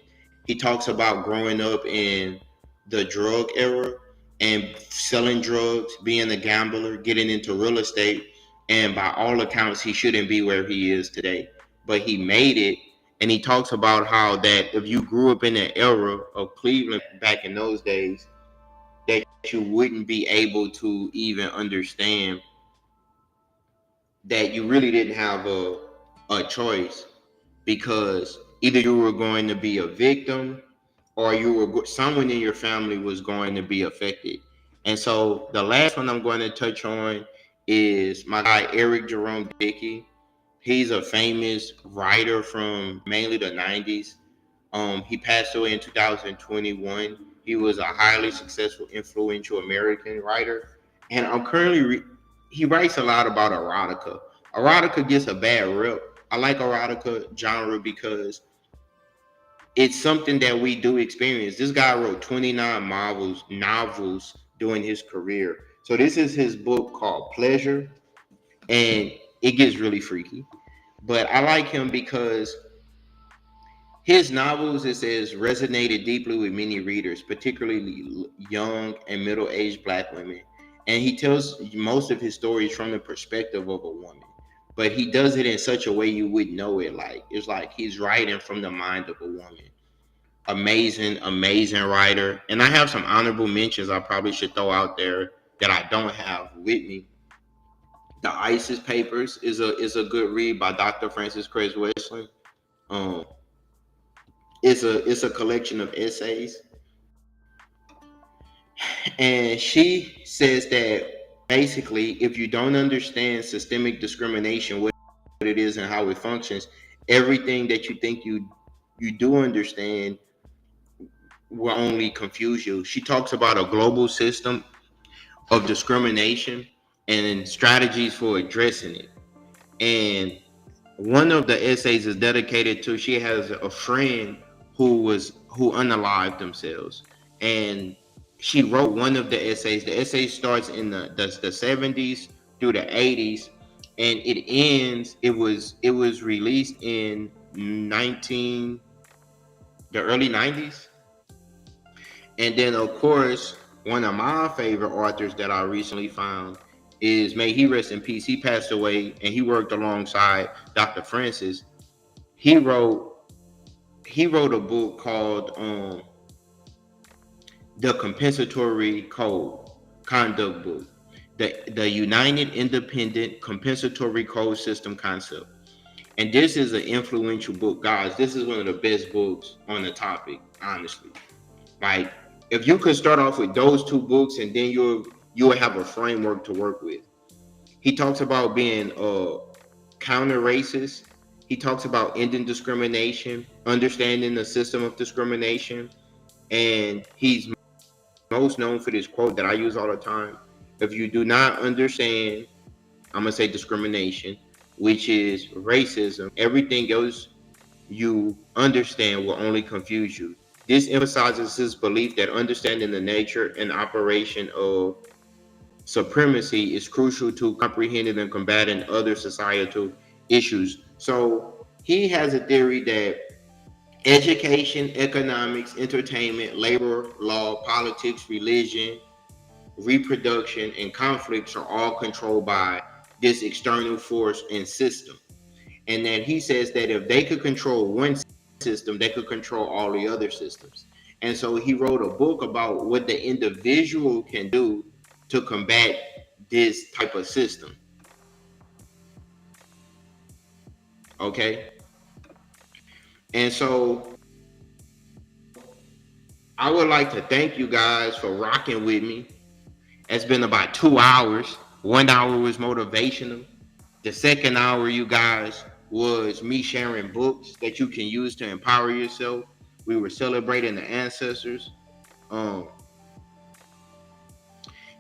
He talks about growing up in the drug era and selling drugs, being a gambler, getting into real estate, and by all accounts, he shouldn't be where he is today, but he made it. And he talks about how that if you grew up in the era of Cleveland back in those days, that you wouldn't be able to even understand that you really didn't have a choice, because either you were going to be a victim or someone in your family was going to be affected. And so the last one I'm going to touch on is my guy Eric Jerome Dickey. He's a famous writer from mainly the 90s. He passed away in 2021. He was a highly successful, influential American writer. And I'm currently, he writes a lot about erotica. Erotica gets a bad rep. I like erotica genre because it's something that we do experience. This guy wrote 29 novels during his career. So this is his book called Pleasure, and it gets really freaky. But I like him because his novels, it says, resonated deeply with many readers, particularly young and middle-aged Black women. And he tells most of his stories from the perspective of a woman. But he does it in such a way you wouldn't know it. Like it's like he's writing from the mind of a woman. Amazing writer. And I have some honorable mentions I probably should throw out there that I don't have with me. The ISIS Papers is a good read by Dr. Frances Cress Westland. Um, it's a collection of essays, and she says that basically, if you don't understand systemic discrimination, what it is and how it functions, everything that you think you do understand will only confuse you. She talks about a global system of discrimination and strategies for addressing it. And one of the essays is dedicated to, she has a friend who unalived themselves, and she wrote one of the essays. The essay starts in the 70s through the 80s, and it ends. It was released in 19 the early 90s. And then, of course, one of my favorite authors that I recently found is, may he rest in peace. He passed away, and he worked alongside Dr. Francis. He wrote he wrote a book called The Compensatory Code Conduct Book, the United Independent Compensatory Code System Concept. And this is an influential book, guys. This is one of the best books on the topic, honestly. Like, if you could start off with those two books, and then you'll have a framework to work with. He talks about being counter racist. He talks about ending discrimination, understanding the system of discrimination, and he's most known for this quote that I use all the time. If you do not understand, I'm gonna say discrimination, which is racism, everything else you understand will only confuse you. This emphasizes his belief that understanding the nature and operation of supremacy is crucial to comprehending and combating other societal issues. So he has a theory that education, economics, entertainment, labor, law, politics, religion, reproduction, and conflicts are all controlled by this external force and system. And then he says that if they could control one system, they could control all the other systems. And so he wrote a book about what the individual can do to combat this type of system. Okay. And so I would like to thank you guys for rocking with me. It's been about 2 hours. 1 hour was motivational. The second hour, you guys, was me sharing books that you can use to empower yourself. We were celebrating the ancestors. Um,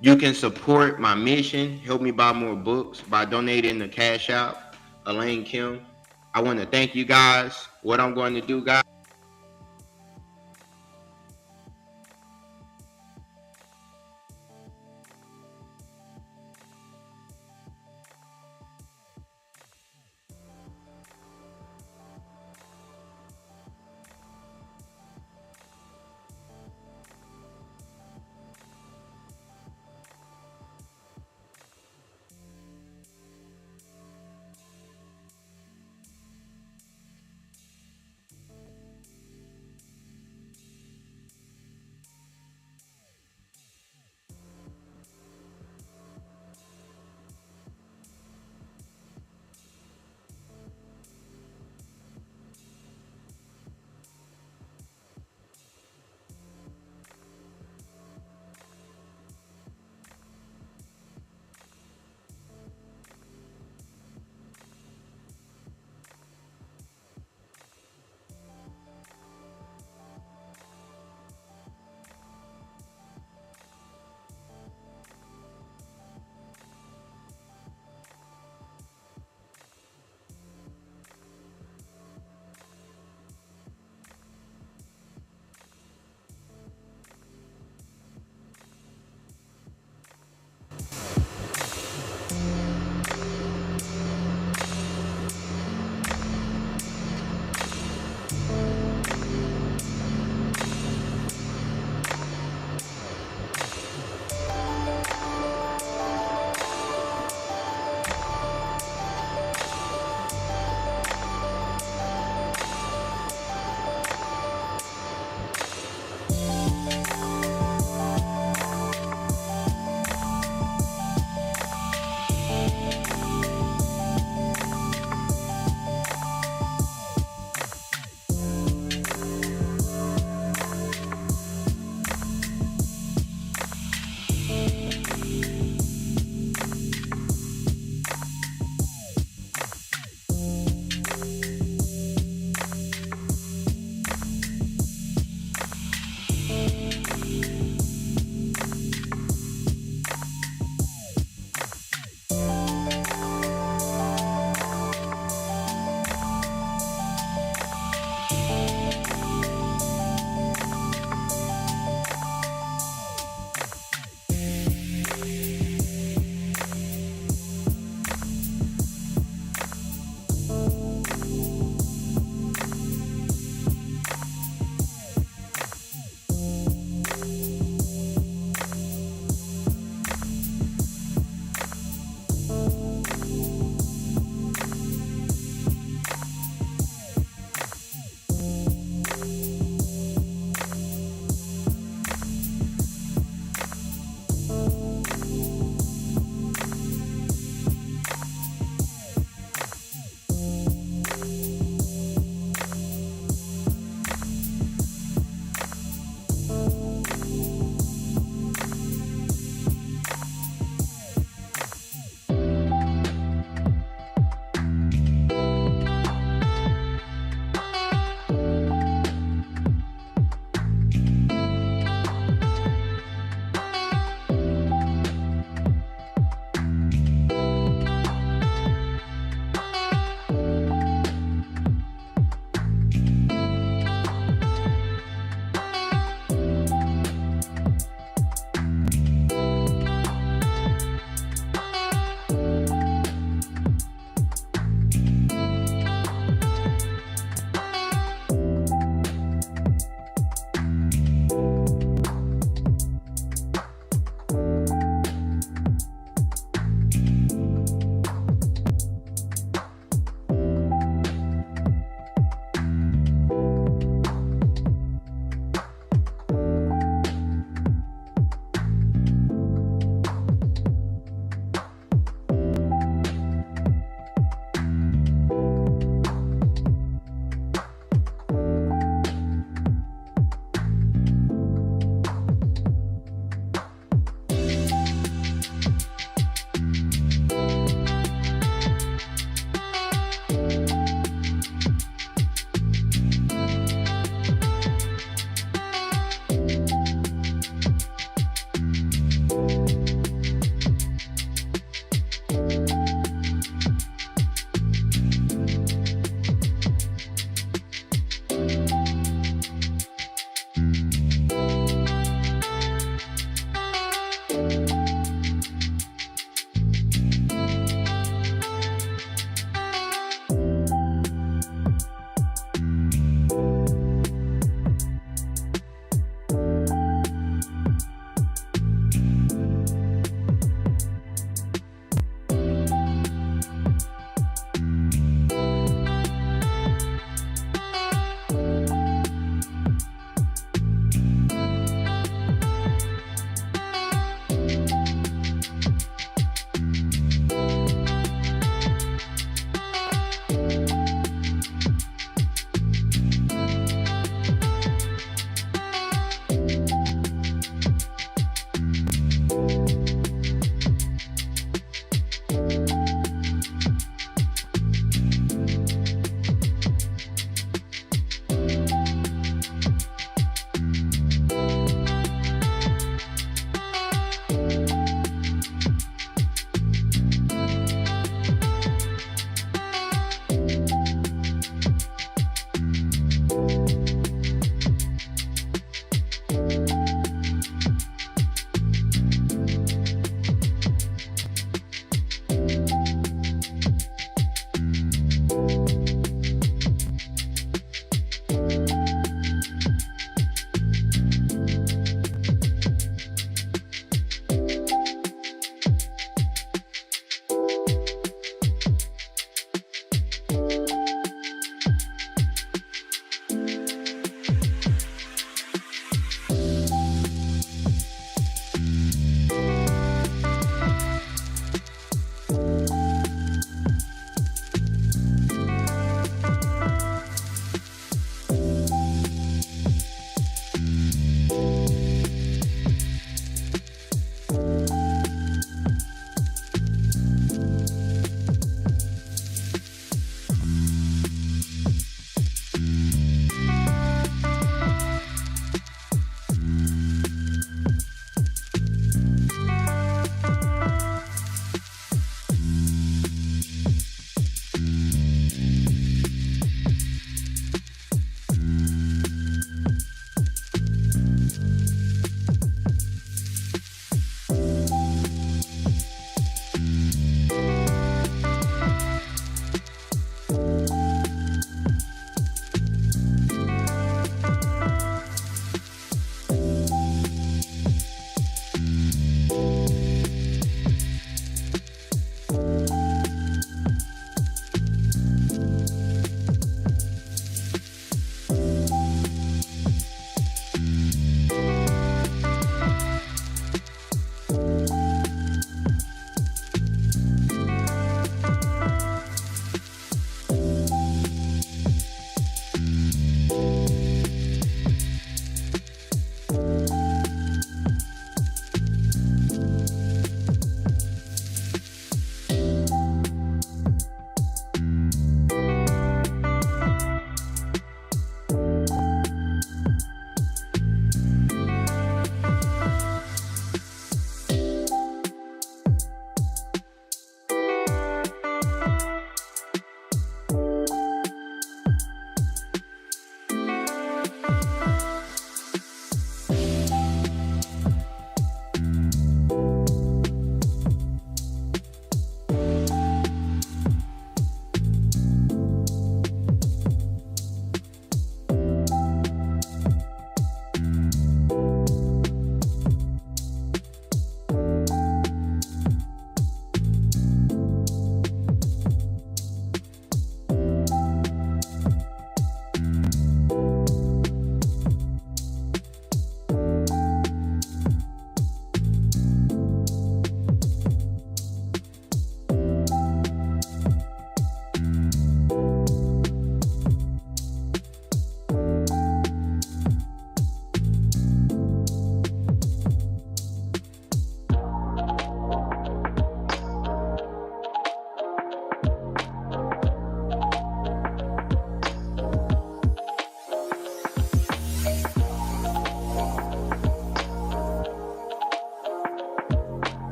you can support my mission, help me buy more books by donating to Cash App, Elaine Kim. I want to thank you guys. What I'm going to do, guys,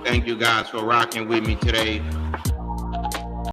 Thank you guys for rocking with me today.